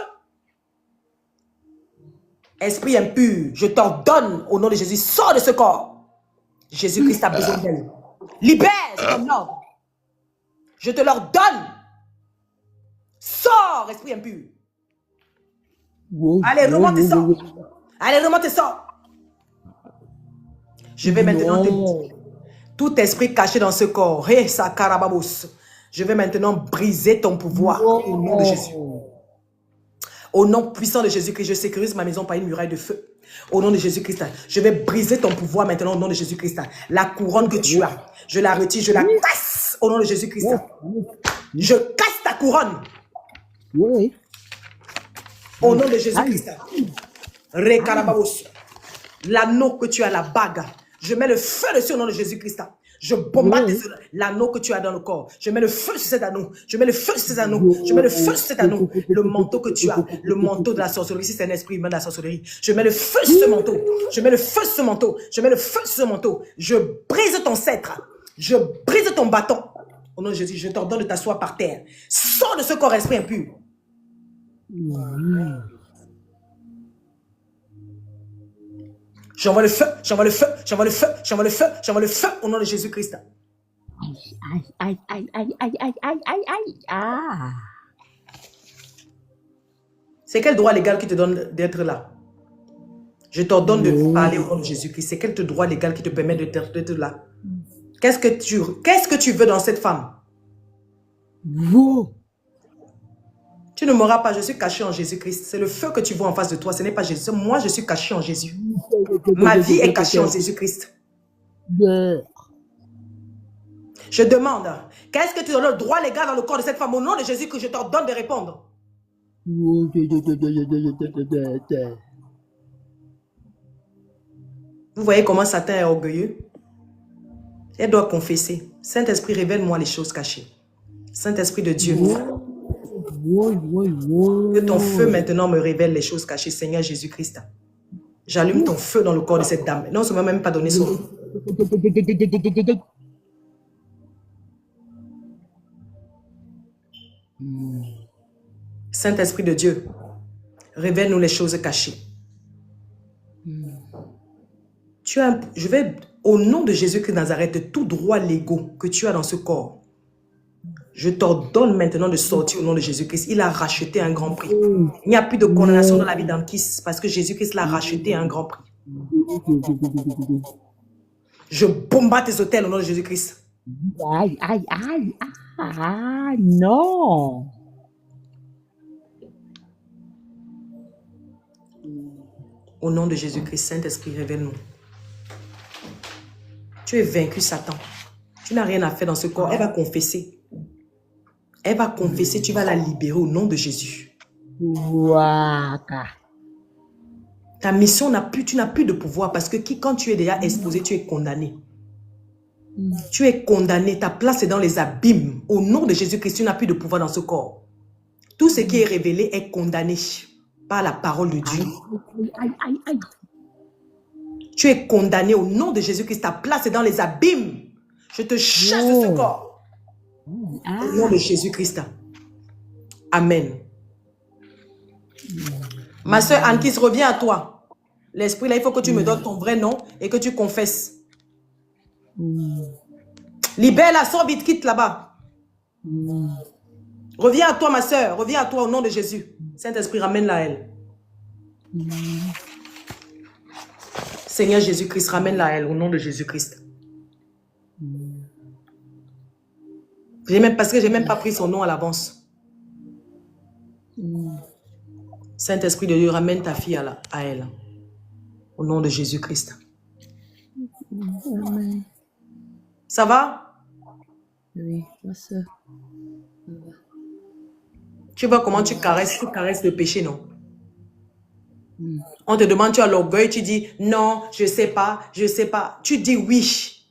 Esprit impur, je t'ordonne au nom de Jésus, sors de ce corps. Jésus-Christ a besoin d'elle. Libère, c'est ton ordre. Je te l'ordonne. Sors, esprit impur. Allez, remonte et sors. Allez, remonte et sors. Je vais maintenant te dire, tout esprit caché dans ce corps, hey, Sakarababos, je vais maintenant briser ton pouvoir au nom de Jésus. Au nom puissant de Jésus-Christ, je sécurise ma maison par une muraille de feu. Au nom de Jésus-Christ, je vais briser ton pouvoir maintenant au nom de Jésus-Christ. La couronne que tu as, je la retire, je la casse au nom de Jésus-Christ. Je casse ta couronne. Au nom de Jésus-Christ. Rekarababos. L'anneau que tu as, la bague, je mets le feu dessus au nom de Jésus-Christ. Je bombarde l'anneau que tu as dans le corps. Je mets le feu sur cet anneau. Je mets le feu sur cet anneau. Je mets le feu sur cet anneau. Le manteau que tu as, le manteau de la sorcellerie, si c'est un esprit humain de la sorcellerie. Je mets le feu sur ce manteau. Je mets le feu sur ce manteau. Je mets le feu sur ce manteau. Je brise ton sceptre. Je brise ton bâton. Au nom de Jésus, je t'ordonne de t'asseoir par terre. Sors de ce corps, esprit impur. J'envoie le feu, j'envoie le feu, j'envoie le feu, j'envoie le feu, j'envoie le feu au nom de Jésus-Christ. Aïe, aïe, aïe, aïe, aïe, aïe, aïe, aïe. Ah. C'est quel droit légal qui te donne d'être là? Je t'ordonne de parler au nom de Jésus-Christ. C'est quel droit légal qui te permet d'être là? Qu'est-ce que tu veux dans cette femme? Tu ne mourras pas, je suis caché en Jésus-Christ. C'est le feu que tu vois en face de toi, ce n'est pas Jésus. Moi, je suis caché en Jésus. Ma vie est cachée en Jésus-Christ. Je demande, qu'est-ce que tu as le droit légal dans le corps de cette femme? Au nom de Jésus, que je t'ordonne de répondre. Vous voyez comment Satan est orgueilleux? Elle doit confesser. Saint-Esprit, révèle-moi les choses cachées. Saint-Esprit de Dieu. Que ton feu maintenant me révèle les choses cachées, Seigneur Jésus-Christ. J'allume ton feu dans le corps de cette dame. Non, ça ne m'a même pas donné son nom. Saint-Esprit de Dieu, révèle-nous les choses cachées. Je vais, au nom de Jésus-Christ de Nazareth, tout droit légaux que tu as dans ce corps, je t'ordonne maintenant de sortir au nom de Jésus-Christ. Il a racheté un grand prix. Il n'y a plus de condamnation dans la vie d'Ankis parce que Jésus-Christ l'a racheté un grand prix. Je bombarde tes hôtels au nom de Jésus-Christ. Aïe, aïe, aïe. Ah, non. Au nom de Jésus-Christ, Saint-Esprit, révèle-nous. Tu es vaincu, Satan. Tu n'as rien à faire dans ce corps. Elle va confesser. Elle va confesser, tu vas la libérer au nom de Jésus. Ta mission tu n'as plus de pouvoir parce que quand tu es déjà exposé, tu es condamné. Tu es condamné, ta place est dans les abîmes. Au nom de Jésus-Christ, tu n'as plus de pouvoir dans ce corps. Tout ce qui est révélé est condamné par la parole de Dieu. Tu es condamné au nom de Jésus-Christ, ta place est dans les abîmes. Je te chasse de ce corps. Au nom de Jésus-Christ. Amen. Ma soeur Ankis, reviens à toi. L'esprit, là, il faut que tu me donnes ton vrai nom et que tu confesses. Libère-la, sors vite, quitte là-bas. Reviens à toi, ma soeur. Reviens à toi au nom de Jésus. Saint-Esprit, ramène-la à elle. Seigneur Jésus-Christ, ramène-la à elle au nom de Jésus-Christ. Parce que je n'ai même pas pris son nom à l'avance. Saint-Esprit de Dieu, ramène ta fille à elle. Au nom de Jésus-Christ. Amen. Ça va? Oui, ma soeur. Tu vois comment tu caresses le péché, non? On te demande, tu as l'orgueil, tu dis non, je sais pas, je sais pas. Tu dis oui.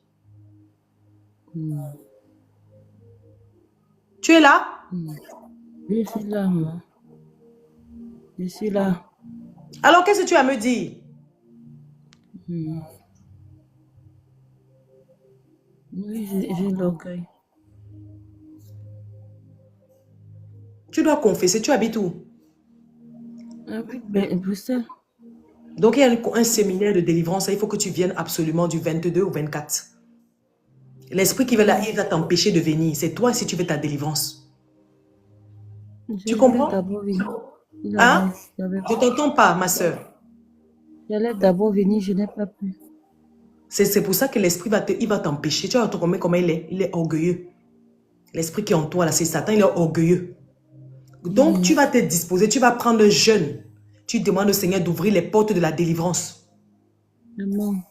Tu es là? Je suis là, moi. Je suis là. Alors, qu'est-ce que tu as à me dire? Oui, j'ai l'orgueil. Tu dois confesser, tu habites où? Avec Bruxelles. Donc, il y a un séminaire de délivrance, il faut que tu viennes absolument du 22 au 24. L'esprit qui va là, il va t'empêcher de venir. C'est toi si tu veux ta délivrance. Tu comprends? Hein? Je ne t'entends pas, ma soeur. J'allais d'abord venir, je n'ai pas pu. C'est pour ça que l'esprit va t'empêcher. Tu vois comment il est? Il est orgueilleux. L'esprit qui est en toi, là, c'est Satan, il est orgueilleux. Donc, tu vas te disposer, tu vas prendre un jeûne. Tu demandes au Seigneur d'ouvrir les portes de la délivrance. Amen.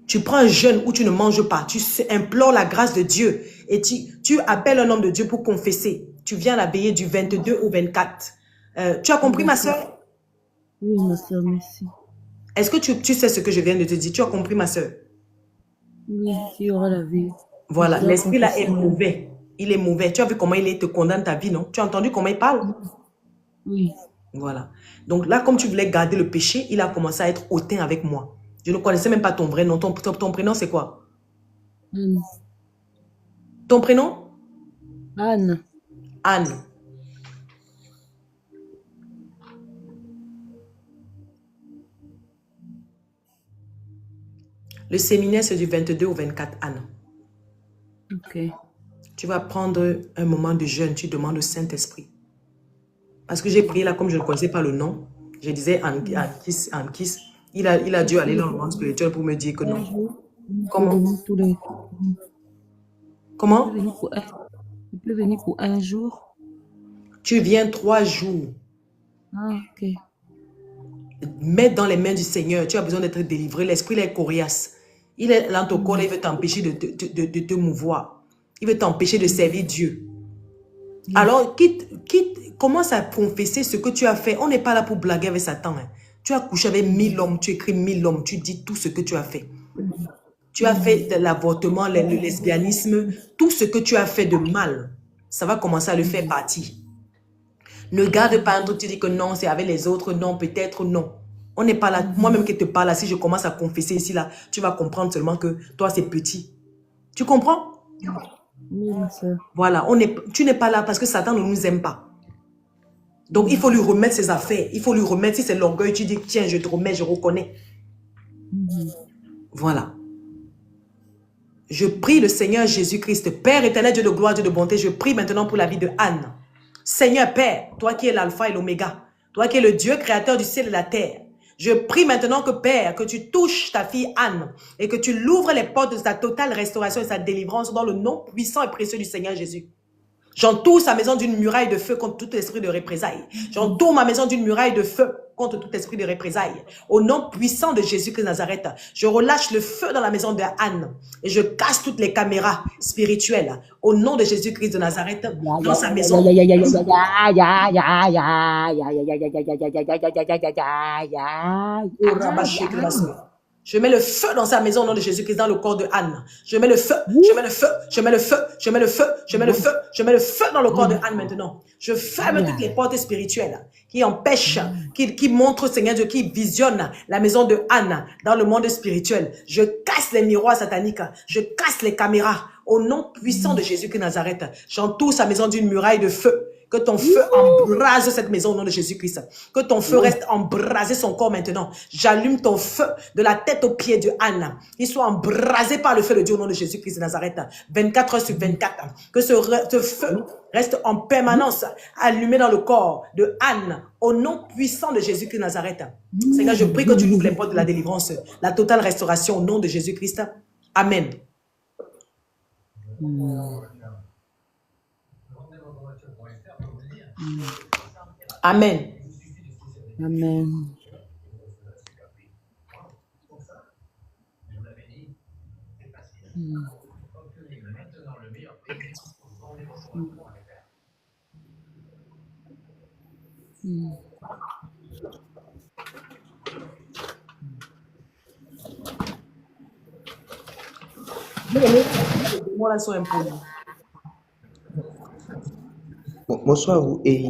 Tu prends un jeûne où tu ne manges pas. Tu implores la grâce de Dieu. Et tu appelles un homme de Dieu pour confesser. Tu viens à la veillée du 22 au 24. Tu as compris, ma soeur? Oui, ma soeur, merci. Est-ce que tu sais ce que je viens de te dire? Tu as compris, ma soeur? Oui, il y aura la vie. Voilà, l'esprit là est mauvais. Il est mauvais. Tu as vu comment il te condamne ta vie, non? Tu as entendu comment il parle? Oui. Voilà. Donc là, comme tu voulais garder le péché, il a commencé à être hautain avec moi. Je ne connaissais même pas ton vrai nom. Ton prénom, c'est quoi? Anne. Ton prénom? Anne. Anne. Le séminaire, c'est du 22 au 24, Anne. Ok. Tu vas prendre un moment de jeûne. Tu demandes au Saint-Esprit. Parce que j'ai prié là, comme je ne connaissais pas le nom. Je disais Anne-Kiss. Il a dû aller dans le monde spirituel pour me dire que non. Comment? Comment? Tu peux venir pour un jour. Tu viens 3 jours. Ah, ok. Mets dans les mains du Seigneur. Tu as besoin d'être délivré. L'esprit est coriace. Il est dans ton corps, il veut t'empêcher de te mouvoir. Il veut t'empêcher de servir Dieu. Alors, commence à confesser ce que tu as fait. On n'est pas là pour blaguer avec Satan. Hein. Tu as couché avec 1000 hommes, tu écris 1000 hommes, tu dis tout ce que tu as fait. Tu as fait de l'avortement, le lesbianisme, tout ce que tu as fait de mal. Ça va commencer à le faire partir. Ne garde pas un truc, tu dis que non, c'est avec les autres, non, peut-être, non. On n'est pas là. Moi-même qui te parle, là, si je commence à confesser ici, là, tu vas comprendre seulement que toi, c'est petit. Tu comprends? Oui, ma soeur. Voilà, tu n'es pas là parce que Satan ne nous aime pas. Donc, il faut lui remettre ses affaires. Il faut lui remettre, si c'est l'orgueil, tu dis, tiens, je te remets, je reconnais. Voilà. Je prie le Seigneur Jésus-Christ, Père éternel, Dieu de gloire, Dieu de bonté, je prie maintenant pour la vie de Anne. Seigneur Père, toi qui es l'alpha et l'oméga, toi qui es le Dieu créateur du ciel et de la terre, je prie maintenant que Père, que tu touches ta fille Anne et que tu l'ouvres les portes de sa totale restauration et sa délivrance dans le nom puissant et précieux du Seigneur Jésus. J'entoure sa maison d'une muraille de feu contre tout esprit de représailles. J'entoure ma maison d'une muraille de feu contre tout esprit de représailles. Au nom puissant de Jésus-Christ de Nazareth, je relâche le feu dans la maison de Anne et je casse toutes les caméras spirituelles. Au nom de Jésus-Christ de Nazareth, dans sa maison. Je mets le feu dans sa maison au nom de Jésus-Christ, dans le corps de Anne. Je mets le feu, je mets le feu, je mets le feu, je mets le feu, je mets le feu, je mets le feu dans le corps de Anne maintenant. Je ferme toutes les portes spirituelles qui empêchent, qui montrent, Seigneur Dieu, qui visionnent la maison de Anne dans le monde spirituel. Je casse les miroirs sataniques, je casse les caméras. Au nom puissant de Jésus-Christ de Nazareth, j'entoure sa maison d'une muraille de feu. Que ton feu embrase cette maison au nom de Jésus-Christ. Que ton feu reste embrasé son corps maintenant. J'allume ton feu de la tête aux pieds de Anne. Il soit embrasé par le feu de Dieu au nom de Jésus-Christ de Nazareth. 24 heures sur 24. Que ce feu reste en permanence allumé dans le corps de Anne. Au nom puissant de Jésus-Christ de Nazareth. Seigneur, je prie que tu ouvres les portes de la délivrance. La totale restauration au nom de Jésus-Christ. Amen. Amen. Amen. Mm. Mm. Les démons là sont impolis. Bonsoir vous. Et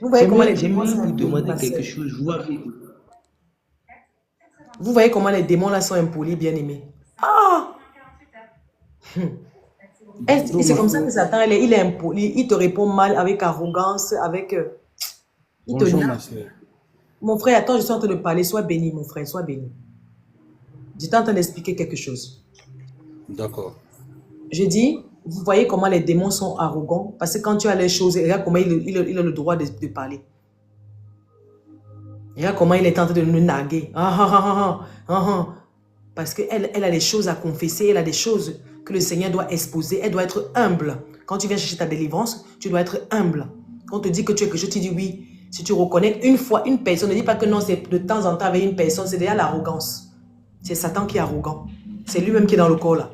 Vous voyez comment les j'aimerais démons sont vous impolis, demander ma quelque sœur. chose. Vous voyez comment les démons là sont impolis, bien-aimés. Ah! Et c'est comme ça que Satan, il est impoli. Il te répond mal, avec arrogance, avec... il te Bonjour, nargue. ma soeur. Mon frère, attends, je suis en train de parler. Sois béni, mon frère, sois béni. J'étais en train d'expliquer quelque chose. D'accord. Je dis, vous voyez comment les démons sont arrogants? Parce que quand tu as les choses, regarde comment il a le droit de parler. Regarde comment il est en train de nous narguer. Parce qu'elle a des choses à confesser, elle a des choses que le Seigneur doit exposer. Elle doit être humble. Quand tu viens chercher ta délivrance, tu dois être humble. Quand on te dit que tu es quelque chose, tu dis oui. Si tu reconnais une fois une personne, ne dis pas que non, c'est de temps en temps avec une personne, c'est déjà l'arrogance. C'est Satan qui est arrogant. C'est lui-même qui est dans le corps là.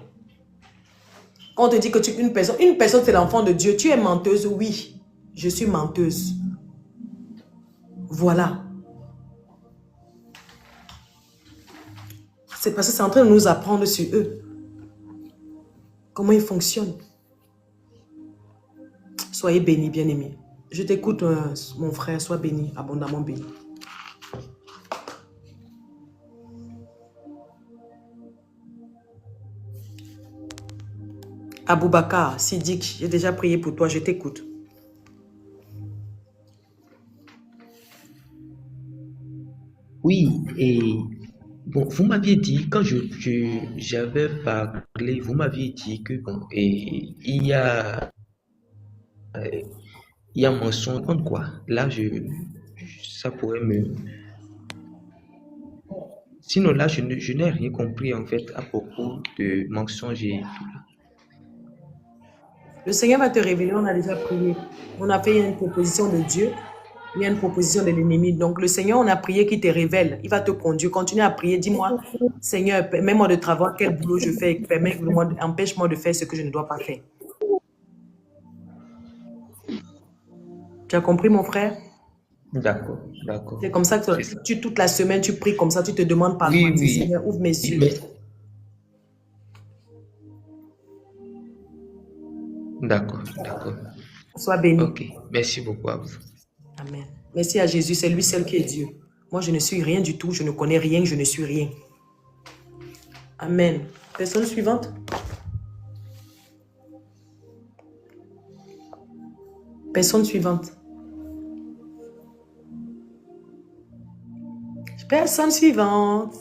Quand on te dit que une personne c'est l'enfant de Dieu, tu es menteuse, oui. Je suis menteuse. Voilà. C'est parce que c'est en train de nous apprendre sur eux. Comment ils fonctionnent. Soyez bénis, bien-aimés. Je t'écoute, mon frère, sois béni, abondamment béni. Aboubakar, Sidik, j'ai déjà prié pour toi, je t'écoute. Oui, et bon, vous m'aviez dit, quand j'avais parlé, vous m'aviez dit que bon, et il y a mensonge, quoi. Là, ça pourrait me. Sinon, là, je n'ai rien compris en fait à propos de mensonges et tout. Le Seigneur va te révéler, on a déjà prié. On a fait une proposition de Dieu, il y a une proposition de l'ennemi. Donc le Seigneur, on a prié qu'il te révèle. Il va te conduire. Continue à prier. Dis-moi, Seigneur, permets-moi de travailler, quel boulot je fais. Empêche-moi de faire ce que je ne dois pas faire. Tu as compris, mon frère? D'accord, d'accord. C'est comme ça que toute la semaine, tu pries comme ça, tu te demandes par Oui, toi. oui. Seigneur, ouvre mes yeux. D'accord, d'accord. Sois béni. Ok, merci beaucoup à vous. Amen. Merci à Jésus, c'est lui seul qui est Dieu. Moi, je ne suis rien du tout, je ne connais rien, je ne suis rien. Amen. Personne suivante? Personne suivante. Personne suivante.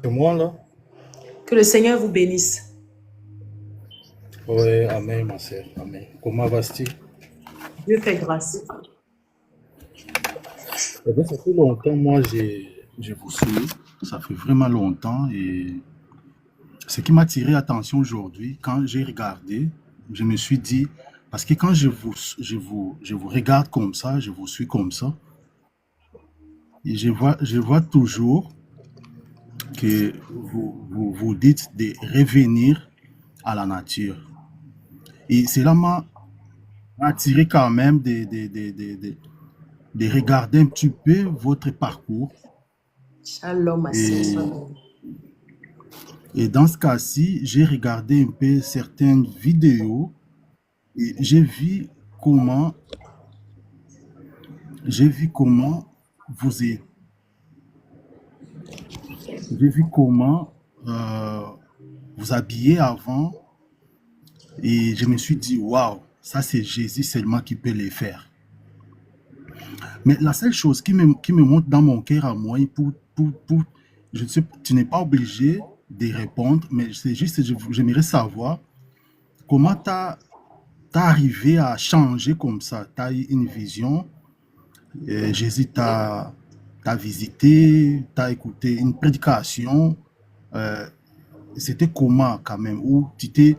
C'est moi là? Que le Seigneur vous bénisse. Oui, amen, ma soeur. Amen. Comment vas-tu? Dieu fait grâce. Eh bien, ça fait longtemps, moi, je vous suis. Ça fait vraiment longtemps. Et ce qui m'a attiré l'attention aujourd'hui, quand j'ai regardé, je me suis dit, parce que quand je vous regarde comme ça, je vous suis comme ça, et je vois toujours que vous dites de revenir à la nature. Et cela m'a attiré quand même de regarder un petit peu votre parcours. Shalom, ma sœur. Et dans ce cas-ci, j'ai regardé un peu certaines vidéos et j'ai vu comment vous êtes. J'ai vu comment vous habillez avant et je me suis dit, waouh, ça c'est Jésus seulement qui peut le faire. Mais la seule chose qui me monte dans mon cœur à moi, je ne sais, tu n'es pas obligé de répondre, mais c'est juste, j'aimerais savoir comment tu as arrivé à changer comme ça. Tu as eu une vision, Jésus t'a visité, tu as écouté une prédication. C'était comment quand même? Où tu t'es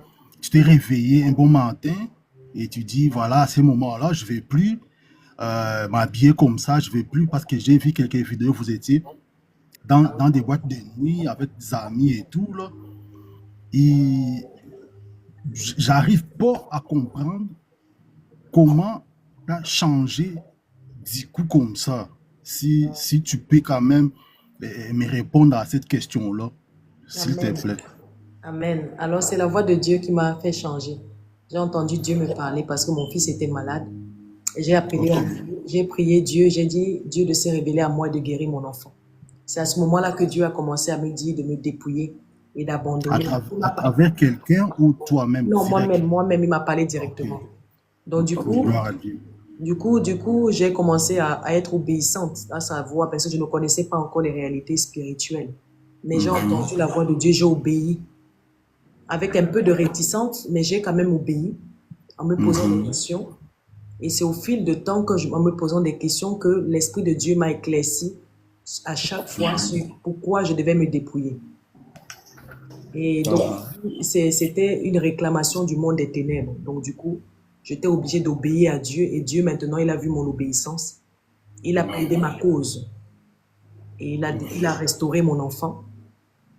réveillé un bon matin et tu dis, voilà, à ce moment-là, je ne vais plus m'habiller comme ça, je ne vais plus parce que j'ai vu quelques vidéos, vous étiez dans des boîtes de nuit avec des amis et tout, là. Et j'arrive pas à comprendre comment tu as changé du coup comme ça. Si tu peux quand même me répondre à cette question-là, s'il te Amen. plaît. Amen. Alors, c'est la voix de Dieu qui m'a fait changer. J'ai entendu Dieu me parler parce que mon fils était malade. Et j'ai appelé Ok. à Dieu, j'ai prié Dieu, j'ai dit Dieu de se révéler à moi et de guérir mon enfant. C'est à ce moment-là que Dieu a commencé à me dire de me dépouiller et À, d'abandonner. à travers quelqu'un ou toi-même Non, direct? moi-même, il m'a parlé Ok. directement. Donc, Ok, gloire à Dieu. du coup, j'ai commencé à être obéissante à sa voix parce que je ne connaissais pas encore les réalités spirituelles. Mais j'ai entendu la voix de Dieu, j'ai obéi avec un peu de réticence, mais j'ai quand même obéi en me posant des questions. Et c'est au fil de temps que en me posant des questions que l'Esprit de Dieu m'a éclairci à chaque fois sur pourquoi je devais me dépouiller. Et donc, c'était une réclamation du monde des ténèbres. Donc, du coup, j'étais obligée d'obéir à Dieu. Et Dieu, maintenant, il a vu mon obéissance. Il a plaidé ma cause. Et il a restauré mon enfant.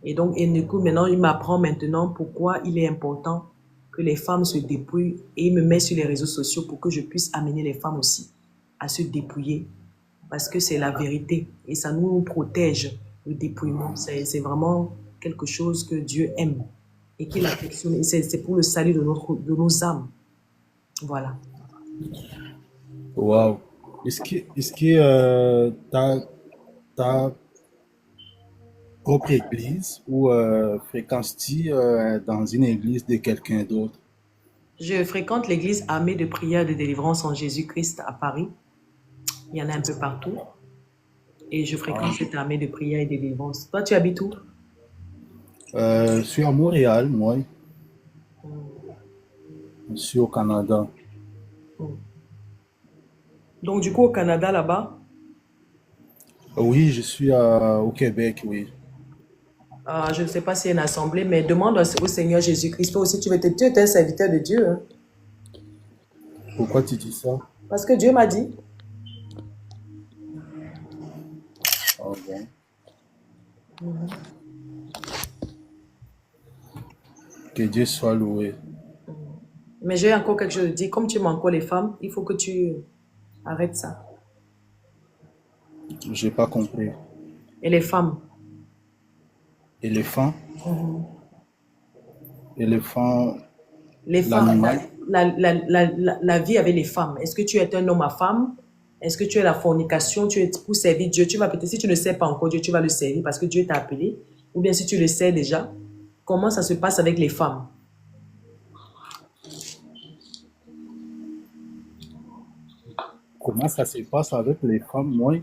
Et donc, et du coup, maintenant, il m'apprend maintenant pourquoi il est important que les femmes se dépouillent. Et il me met sur les réseaux sociaux pour que je puisse amener les femmes aussi à se dépouiller. Parce que c'est la vérité. Et ça nous protège, le dépouillement. C'est vraiment quelque chose que Dieu aime et qu'il affectionne. C'est pour le salut de nos âmes. Voilà. Wow. Est-ce que ta propre église ou fréquentes-tu dans une église de quelqu'un d'autre? Je fréquente l'église Armée de prière de délivrance en Jésus-Christ à Paris. Il y en a un peu partout. Et je fréquente cette armée de prière et de délivrance. Toi, tu habites où? Je suis à Montréal, moi. Je suis au Canada. Donc, du coup, au Canada, là-bas, Oui, je suis au Québec, oui. je ne sais pas s'il y a une assemblée, mais demande au Seigneur Jésus-Christ. Toi aussi, tu es un serviteur de Dieu. Hein? Pourquoi tu dis ça? Parce que Dieu m'a dit. Ah bon. Que Dieu soit loué. Mais j'ai encore quelque chose à dire. Comme tu aimes encore les femmes, il faut que tu arrêtes ça. J'ai pas compris. Et les femmes? Éléphant? Éléphant, Les femmes, l'animal? la vie avec les femmes. Est-ce que tu es un homme à femme? Est-ce que tu es la fornication? Tu es pour servir Dieu? Tu vas peut-être, si tu ne sais pas encore Dieu, tu vas le servir parce que Dieu t'a appelé. Ou bien si tu le sais déjà, comment ça se passe avec les femmes? Comment ça se passe avec les femmes, moi?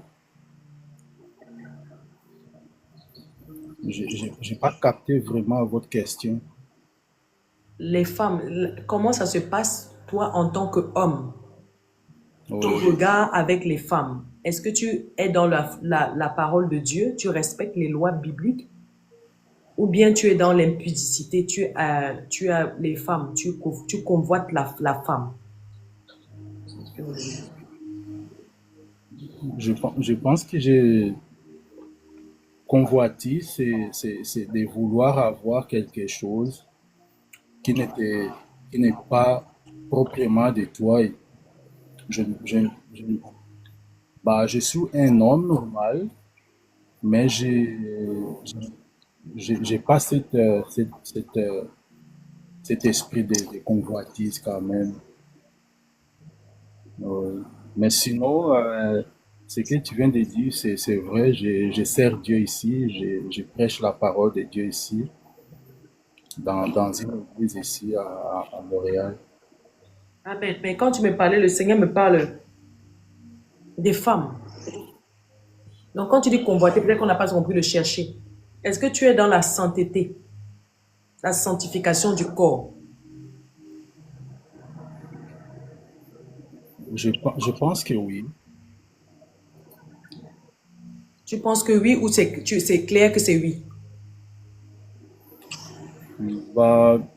J'ai pas capté vraiment votre question. Les femmes, comment ça se passe, toi, en tant qu'homme? Ton Oui. regard avec les femmes. Est-ce que tu es dans la parole de Dieu? Tu respectes les lois bibliques? Ou bien tu es dans l'impudicité? Tu as les femmes, tu convoites la femme. Je pense que j'ai convoité, c'est de vouloir avoir quelque chose qui n'est pas proprement de toi. Et Je, je, je, je suis un homme normal, mais j'ai pas cet esprit de convoitise quand même. Mais sinon, ce que tu viens de dire, c'est vrai, je sers Dieu ici, je prêche la parole de Dieu ici, dans une église ici à Montréal. Ah, mais quand tu me parlais, le Seigneur me parle des femmes. Donc quand tu dis convoiter, peut-être qu'on n'a pas compris le chercher. Est-ce que tu es dans la sainteté, la sanctification du corps? Je pense que oui. Tu penses que oui ou c'est clair que c'est oui?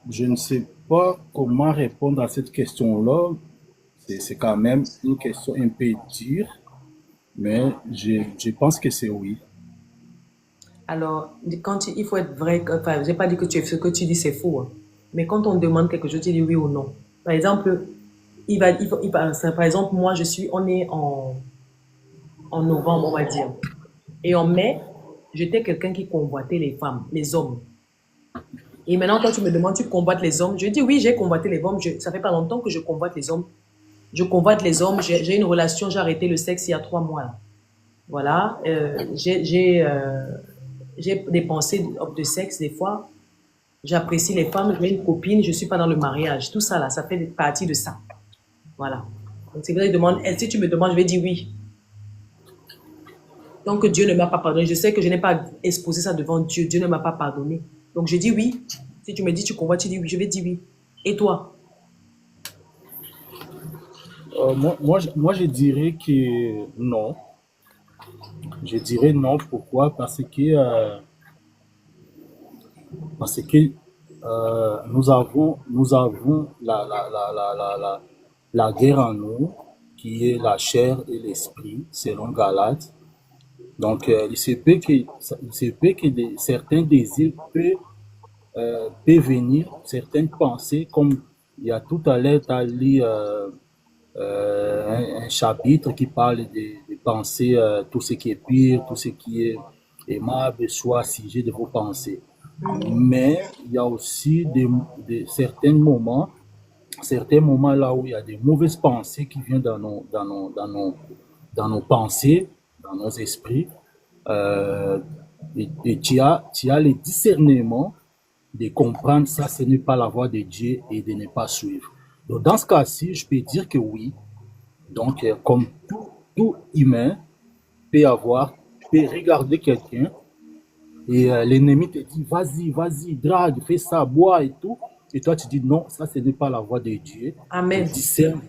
Je ne sais pas comment répondre à cette question-là. C'est quand même une question un peu dure, mais je pense que c'est oui. Alors, il faut être vrai, enfin, j'ai pas dit que ce que tu dis c'est faux, hein. Mais quand on demande quelque chose, tu dis oui ou non. Par exemple, par exemple, moi, on est en novembre, on va dire. Et en mai, j'étais quelqu'un qui convoitait les femmes, les hommes. Et maintenant, quand tu me demandes, tu convoites les hommes, je dis oui, j'ai convoité les hommes. Ça fait pas longtemps que je convoite les hommes. Je convoite les hommes. J'ai une relation, j'ai arrêté le sexe il y a 3 mois. Là. Voilà. J'ai des pensées de sexe des fois. J'apprécie les femmes. J'ai une copine. Je suis pas dans le mariage. Tout ça là, ça fait partie de ça. Voilà. Donc c'est vrai, si tu me demandes, je vais dire oui. Donc Dieu ne m'a pas pardonné. Je sais que je n'ai pas exposé ça devant Dieu. Dieu ne m'a pas pardonné. Donc je dis oui. Si tu me dis tu convoites, tu dis oui. Je vais dire oui. Et toi? Moi, je dirais que non. Je dirais non. Pourquoi? Parce que nous avons la guerre en nous, qui est la chair et l'esprit, selon Galates. Donc, il se peut que certains désirs peuvent venir, certaines pensées, comme il y a tout à l'heure, tu as lu un chapitre qui parle des pensées, tout ce qui est pire, tout ce qui est aimable, soit sujet de vos pensées. Mais il y a aussi certains moments là où il y a des mauvaises pensées qui viennent dans nos pensées, dans nos esprits. Et tu as le discernement de comprendre ça, ce n'est pas la voie de Dieu et de ne pas suivre. Donc, dans ce cas-ci, je peux dire que oui. Donc, comme tout humain peut regarder quelqu'un et l'ennemi te dit, vas-y, drague, fais ça, bois et tout. Et toi, tu dis, non, ça, ce n'est pas la voie de Dieu. Amen. Je discerne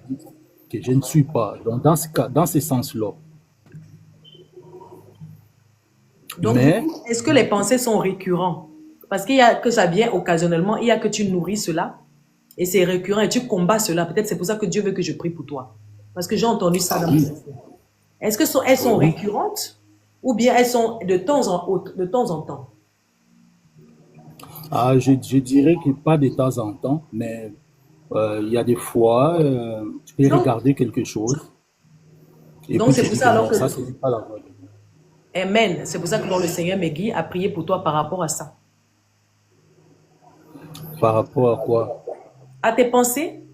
que je ne suis pas. Donc, dans ce sens-là. Donc, est-ce que les pensées sont récurrentes? Parce qu'il y a que ça vient occasionnellement, il y a que tu nourris cela, et c'est récurrent, et tu combats cela. Peut-être c'est pour ça que Dieu veut que je prie pour toi. Parce que j'ai entendu ça dans mon esprit. Est-ce que elles sont récurrentes, ou bien elles sont de temps en temps? Je dirais que pas de temps en temps, mais il y a des fois, tu peux regarder quelque chose. Et donc, c'est pour ça alors que... Ça, c'est pas la voie de Dieu. Amen. C'est pour ça que le Seigneur me guide à prier pour toi par rapport à ça. Par rapport à quoi? À tes pensées?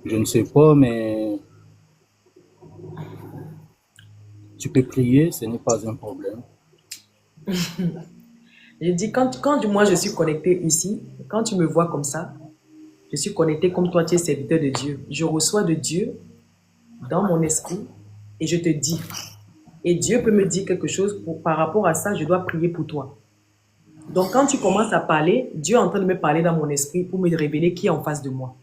Je ne sais pas, mais tu peux prier, ce n'est pas un problème. Je dis, quand moi je suis connecté ici, quand tu me vois comme ça, je suis connecté comme toi, tu es serviteur de Dieu. Je reçois de Dieu dans mon esprit et je te dis. Et Dieu peut me dire quelque chose par rapport à ça, je dois prier pour toi. Donc quand tu commences à parler, Dieu est en train de me parler dans mon esprit pour me révéler qui est en face de moi.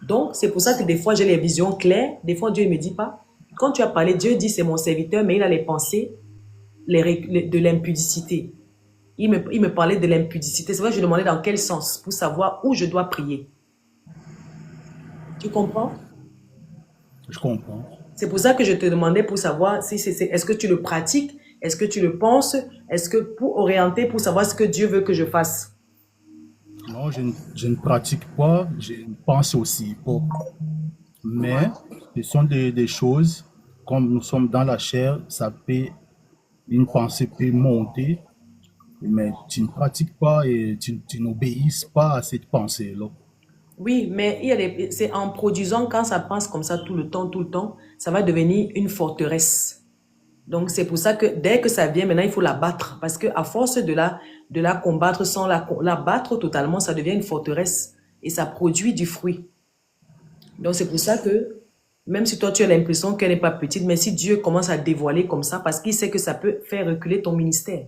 Donc c'est pour ça que des fois j'ai les visions claires, des fois Dieu ne me dit pas. Quand tu as parlé, Dieu dit c'est mon serviteur, mais il a les pensées de l'impudicité. Il me parlait de l'impudicité. C'est vrai que je demandais dans quel sens pour savoir où je dois prier. Tu comprends? Je comprends. C'est pour ça que je te demandais pour savoir si est-ce que tu le pratiques, est-ce que tu le penses, est-ce que pour orienter, pour savoir ce que Dieu veut que je fasse. Non, je ne pratique pas, je pense aussi pas. Mais ce sont des choses, comme nous sommes dans la chair, une pensée peut monter, mais tu ne pratiques pas et tu n'obéis pas à cette pensée-là. Oui, mais c'est en produisant, quand ça passe comme ça tout le temps, ça va devenir une forteresse. Donc, c'est pour ça que dès que ça vient, maintenant, il faut la battre. Parce qu'à force de la combattre sans la battre totalement, ça devient une forteresse et ça produit du fruit. Donc, c'est pour ça que, même si toi, tu as l'impression qu'elle n'est pas petite, mais si Dieu commence à dévoiler comme ça, parce qu'il sait que ça peut faire reculer ton ministère.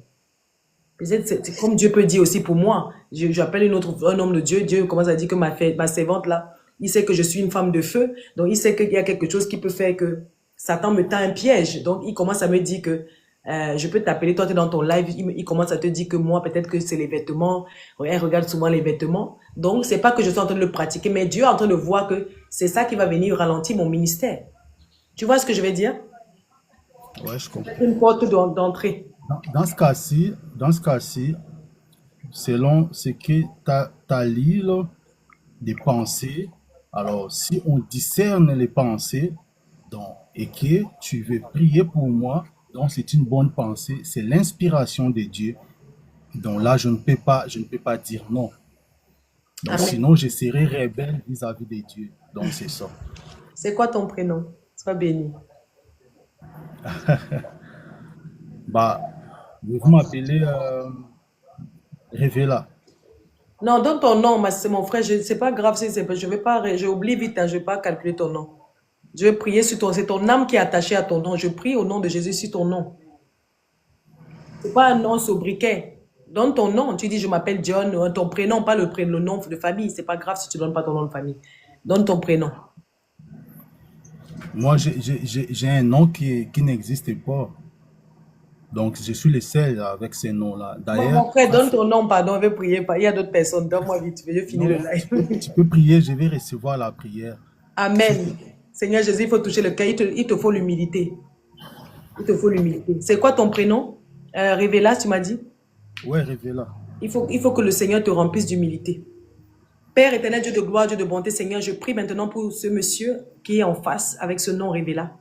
C'est comme Dieu peut dire aussi pour moi. J'appelle un homme de Dieu. Dieu commence à dire que ma servante là, il sait que je suis une femme de feu. Donc, il sait qu'il y a quelque chose qui peut faire que Satan me tend un piège. Donc, il commence à me dire que Je peux t'appeler, toi tu es dans ton live, il commence à te dire que moi peut-être que c'est les vêtements, elle regarde souvent les vêtements. Donc c'est pas que je suis en train de le pratiquer, mais Dieu est en train de voir que c'est ça qui va venir ralentir mon ministère. Tu vois ce que je vais dire? Ouais, je comprends. Une porte d'entrée. Dans ce cas-ci, selon ce que ta livre des pensées, alors si on discerne les pensées, donc, et que tu veux prier pour moi, donc c'est une bonne pensée, c'est l'inspiration de Dieu. Donc là, je ne peux pas dire non. Donc Amen. sinon, je serai rebelle vis-à-vis de Dieu. Donc c'est ça. C'est quoi ton prénom? Sois béni. Bah, vous m'appelez Révéla. Non, donne ton nom, c'est mon frère. C'est pas grave, je vais pas, j'oublie vite, hein, je vais pas calculer ton nom. Je vais prier sur ton, c'est ton âme qui est attachée à ton nom. Je prie au nom de Jésus sur ton nom. C'est pas un nom sobriquet. Donne ton nom. Tu dis, je m'appelle John, ton prénom, pas le prénom, le nom de famille. C'est pas grave si tu donnes pas ton nom de famille. Donne ton prénom. Moi, j'ai un nom qui n'existe pas. Donc, je suis le seul avec ces noms-là. D'ailleurs, Mon frère, donne ton nom, pardon, je vais prier. Il y a d'autres personnes. Donne-moi vite, je vais finir le non, live. tu peux prier, je vais recevoir la prière. Amen. Seigneur Jésus, il faut toucher le cœur. Il te faut l'humilité. Il te faut l'humilité. C'est quoi ton prénom? Révéla, tu m'as dit? Ouais, Révéla. Il faut que le Seigneur te remplisse d'humilité. Père éternel, Dieu de gloire, Dieu de bonté, Seigneur, je prie maintenant pour ce monsieur qui est en face avec ce nom Révéla.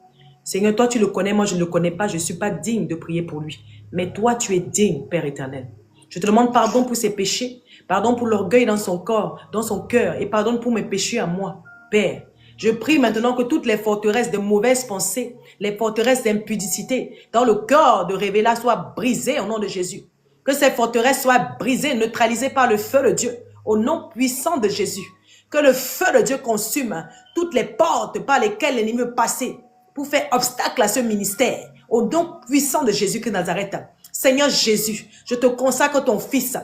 Seigneur, toi tu le connais, moi je ne le connais pas, je ne suis pas digne de prier pour lui. Mais toi tu es digne, Père éternel. Je te demande pardon pour ses péchés, pardon pour l'orgueil dans son corps, dans son cœur, et pardonne pour mes péchés à moi, Père. Je prie maintenant que toutes les forteresses de mauvaises pensées, les forteresses d'impudicité dans le corps de Révéla soient brisées au nom de Jésus. Que ces forteresses soient brisées, neutralisées par le feu de Dieu, au nom puissant de Jésus. Que le feu de Dieu consume toutes les portes par lesquelles l'ennemi veut passer pour faire obstacle à ce ministère, au nom puissant de Jésus-Christ de Nazareth. Seigneur Jésus, je te consacre ton fils,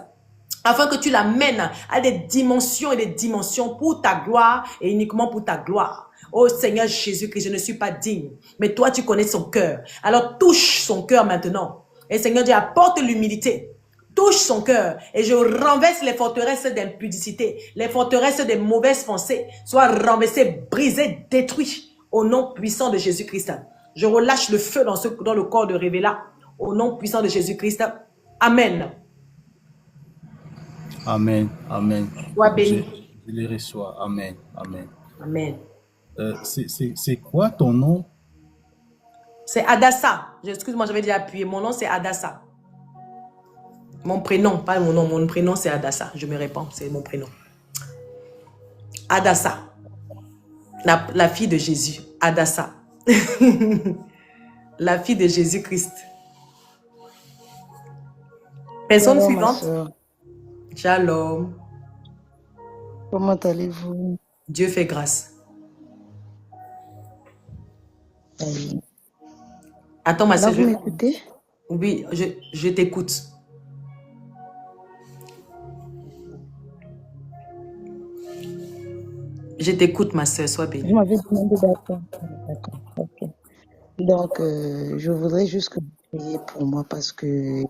afin que tu l'amènes à des dimensions et des dimensions pour ta gloire et uniquement pour ta gloire. Oh Seigneur Jésus-Christ, je ne suis pas digne, mais toi tu connais son cœur. Alors touche son cœur maintenant. Et Seigneur Dieu, apporte l'humilité. Touche son cœur et je renverse les forteresses d'impudicité, les forteresses des mauvaises pensées, soient renversées, brisées, détruites au nom puissant de Jésus-Christ. Je relâche le feu dans le corps de Révéla au nom puissant de Jésus-Christ. Amen. Amen. Amen. Sois béni. Je les reçois. Amen. Amen. Amen. C'est quoi ton nom? C'est Adassa. Excuse-moi, j'avais déjà appuyé. Mon nom, c'est Adassa. Mon prénom, pas mon nom. Mon prénom, c'est Adassa. Je me répands, c'est mon prénom. Adassa. La fille de Jésus. Adassa. La fille de Jésus-Christ. Personne Bonjour, ma suivante. soeur. Shalom. Comment allez-vous? Dieu fait grâce. Aïe. Attends, ma Là, soeur. vous m'écoutez? Oui, je t'écoute. Je t'écoute, ma soeur, sois bénie. Vous m'avez demandé d'accord. D'accord, ok. Donc, je voudrais juste que vous priez pour moi parce que,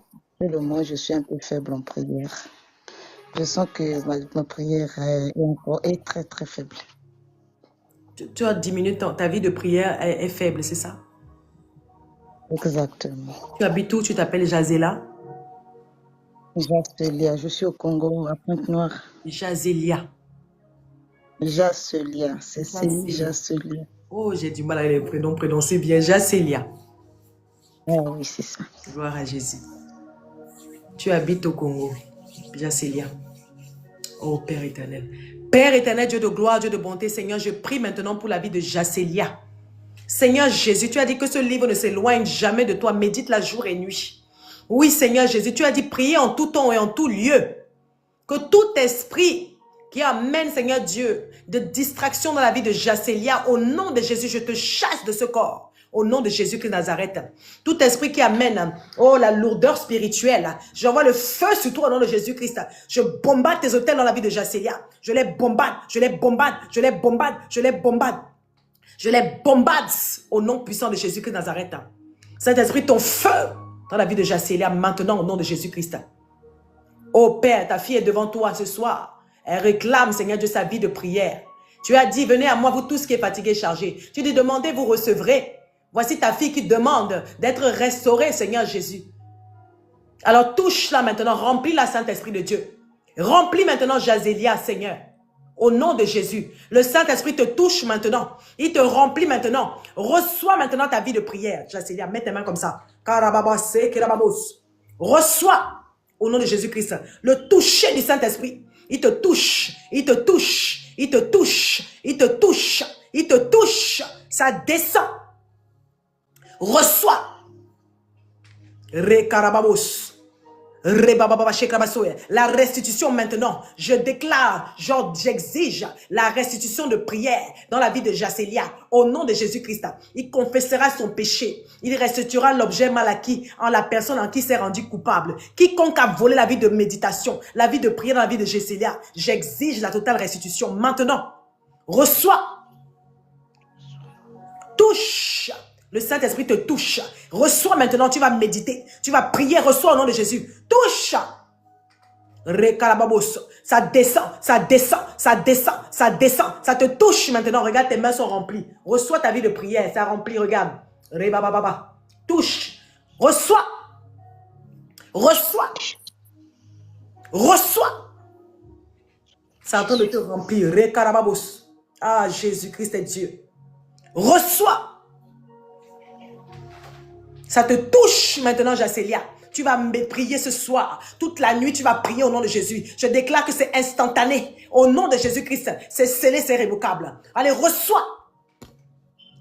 moi, je suis un peu faible en prière. Je sens que ma prière est très, très faible. Tu as diminué ta vie de prière est faible, c'est ça? Exactement. Tu habites où? Tu t'appelles Jazéla? Jacelia, je suis au Congo, à Pointe-Noire. Jazélia. Jacelia, c'est Jacelia. Jacelia. Oh, j'ai du mal avec les prénoms. Prononcer bien. Jacélia. Ah oui, c'est ça. Gloire à Jésus. Tu habites au Congo. Jacélia. Oh, Père éternel. Père éternel, Dieu de gloire, Dieu de bonté, Seigneur, je prie maintenant pour la vie de Jacélia. Seigneur Jésus, tu as dit que ce livre ne s'éloigne jamais de toi. Médite la jour et nuit. Oui, Seigneur Jésus, tu as dit prier en tout temps et en tout lieu. Que tout esprit qui amène, Seigneur Dieu, de distraction dans la vie de Jacélia, au nom de Jésus, je te chasse de ce corps. Au nom de Jésus-Christ de Nazareth. Tout esprit qui amène, oh, la lourdeur spirituelle, j'envoie le feu sur toi au nom de Jésus-Christ. Je bombarde tes hôtels dans la vie de Jacélia. Je les bombarde, je les bombarde, je les bombarde, je les bombarde. Je les bombarde au nom puissant de Jésus-Christ de Nazareth. Saint-Esprit, ton feu dans la vie de Jacélia, maintenant au nom de Jésus-Christ. Oh Père, ta fille est devant toi ce soir. Elle réclame, Seigneur Dieu, sa vie de prière. Tu as dit, venez à moi, vous tous qui êtes fatigués et chargés. Tu dis, demandez, vous recevrez. Voici ta fille qui demande d'être restaurée, Seigneur Jésus. Alors touche-la maintenant, remplis-la, Saint-Esprit de Dieu. Remplis maintenant Jacélia, Seigneur. Au nom de Jésus, le Saint-Esprit te touche maintenant. Il te remplit maintenant. Reçois maintenant ta vie de prière. Jacélia, mets tes mains comme ça. Reçois, au nom de Jésus-Christ, le toucher du Saint-Esprit. Il te touche, il te touche, il te touche, il te touche, il te touche. Ça descend. Reçois. Rekarababos. La restitution maintenant, je déclare, j'exige la restitution de prière dans la vie de Jacélia au nom de Jésus-Christ. Il confessera son péché, il restituera l'objet mal acquis en la personne en qui s'est rendu coupable. Quiconque a volé la vie de méditation, la vie de prière dans la vie de Jacélia, j'exige la totale restitution maintenant. Reçois, touche. Le Saint-Esprit te touche. Reçois maintenant, tu vas méditer. Tu vas prier, reçois au nom de Jésus. Touche. Rekalababos. Ça descend, ça descend, ça descend, ça descend. Ça te touche maintenant. Regarde, tes mains sont remplies. Reçois ta vie de prière. Ça remplit, regarde. Rebababa. Touche. Reçois. Reçois. Reçois. C'est en train de te remplir. Rekalababos. Ah, Jésus-Christ est Dieu. Reçois. Ça te touche maintenant, Jacélia. Tu vas me prier ce soir. Toute la nuit, tu vas prier au nom de Jésus. Je déclare que c'est instantané. Au nom de Jésus-Christ, c'est scellé, c'est révocable. Allez, reçois.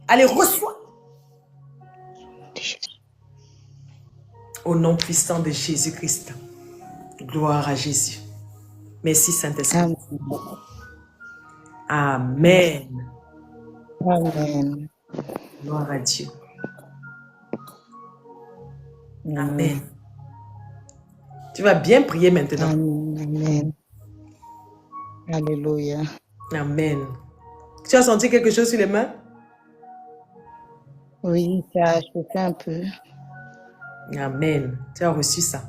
Allez, reçois. Au nom puissant de Jésus-Christ. Gloire à Jésus. Merci, Saint-Esprit. Amen. Amen. Gloire à Dieu. Amen. Tu vas bien prier maintenant. Amen. Alléluia. Amen. Tu as senti quelque chose sur les mains? Oui, ça a chauffé un peu. Amen. Tu as reçu ça.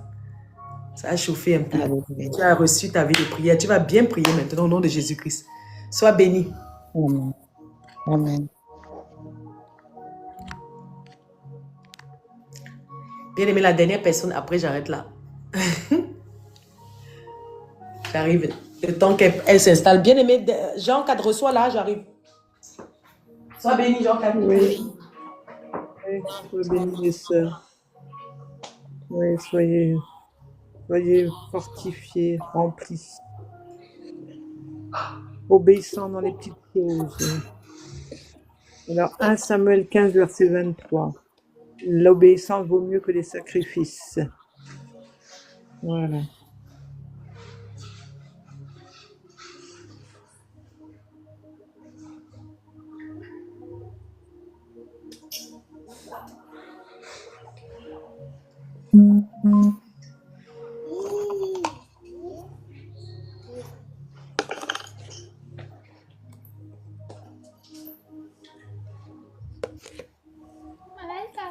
Ça a chauffé un peu. Alléluia. Tu as reçu ta vie de prière. Tu vas bien prier maintenant au nom de Jésus-Christ. Sois béni. Amen. Amen. Bien aimé, la dernière personne, après j'arrête là. J'arrive. Le temps qu'elle s'installe. Bien aimé, Jean-4, reçois là, j'arrive. Sois béni, Jean-4. Oui. Oui, soyez bénis les sœurs. Oui, soyez fortifiés, remplis. Obéissants dans les petites choses. Alors, 1 Samuel 15, verset 23. L'obéissance vaut mieux que les sacrifices. Voilà. Malaika.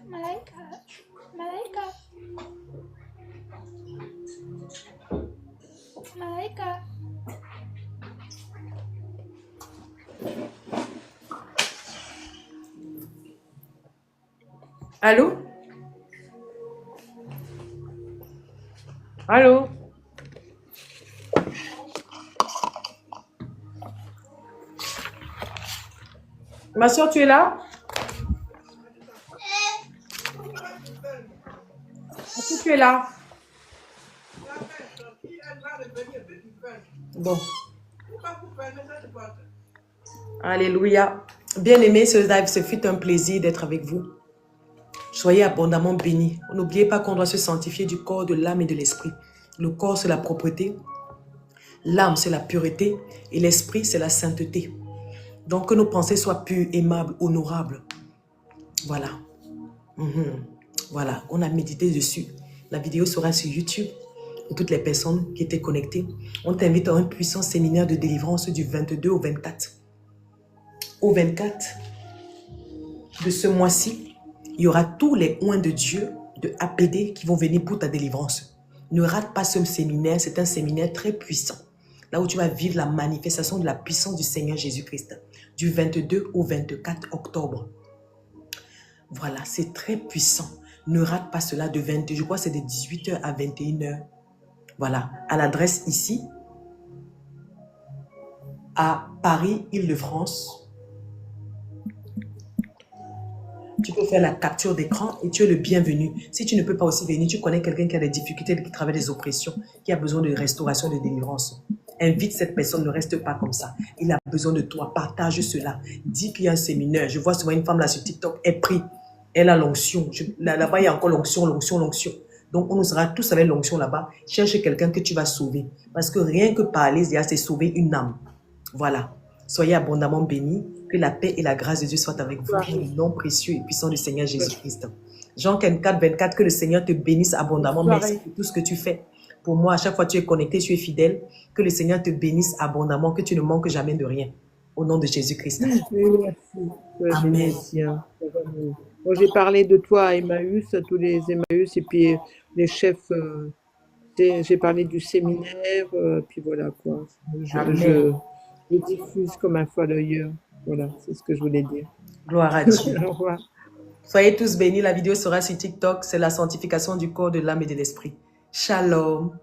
Malaika. Malaika. Malaika. Allô? Allô? Ma soeur, tu es là? Est-ce que tu es là? Bon. Alléluia. Bien-aimés, ce live, ce fut un plaisir d'être avec vous. Soyez abondamment bénis. N'oubliez pas qu'on doit se sanctifier du corps, de l'âme et de l'esprit. Le corps, c'est la propreté. L'âme, c'est la pureté. Et l'esprit, c'est la sainteté. Donc, que nos pensées soient pures, aimables, honorables. Voilà. Voilà, on a médité dessus. La vidéo sera sur YouTube pour toutes les personnes qui étaient connectées. On t'invite à un puissant séminaire de délivrance du 22 au 24. Au 24, de ce mois-ci, il y aura tous les oins de Dieu, de APD, qui vont venir pour ta délivrance. Ne rate pas ce séminaire, c'est un séminaire très puissant. Là où tu vas vivre la manifestation de la puissance du Seigneur Jésus-Christ, du 22 au 24 octobre. Voilà, c'est très puissant. Ne rate pas cela de 20, je crois que c'est de 18h à 21h. Voilà, à l'adresse ici, à Paris, Île-de-France. Tu peux faire la capture d'écran et tu es le bienvenu. Si tu ne peux pas aussi venir, tu connais quelqu'un qui a des difficultés, qui travaille des oppressions, qui a besoin de restauration, de délivrance. Invite cette personne, ne reste pas comme ça. Il a besoin de toi, partage cela. Dis qu'il y a un séminaire. Je vois souvent une femme là sur TikTok, elle prie. Elle a l'onction. Là-bas, il y a encore l'onction. Donc, on nous sera tous avec l'onction là-bas. Cherche quelqu'un que tu vas sauver. Parce que rien que parler, c'est sauver une âme. Voilà. Soyez abondamment bénis. Que la paix et la grâce de Dieu soient avec vous. Dans le nom précieux et puissant du Seigneur Jésus-Christ. Jean 44, 24, que le Seigneur te bénisse abondamment. Merci pour tout ce que tu fais. Pour moi, à chaque fois que tu es connecté, tu es fidèle. Que le Seigneur te bénisse abondamment. Que tu ne manques jamais de rien. Au nom de Jésus-Christ. Merci. Amen. Bon, j'ai parlé de toi à Emmaüs, à tous les Emmaüs, et puis les chefs, j'ai parlé du séminaire, puis voilà quoi. Je diffuse comme un followeur. Voilà, c'est ce que je voulais dire. Gloire à Dieu. Au revoir. Soyez tous bénis. La vidéo sera sur TikTok. C'est la sanctification du corps, de l'âme et de l'esprit. Shalom.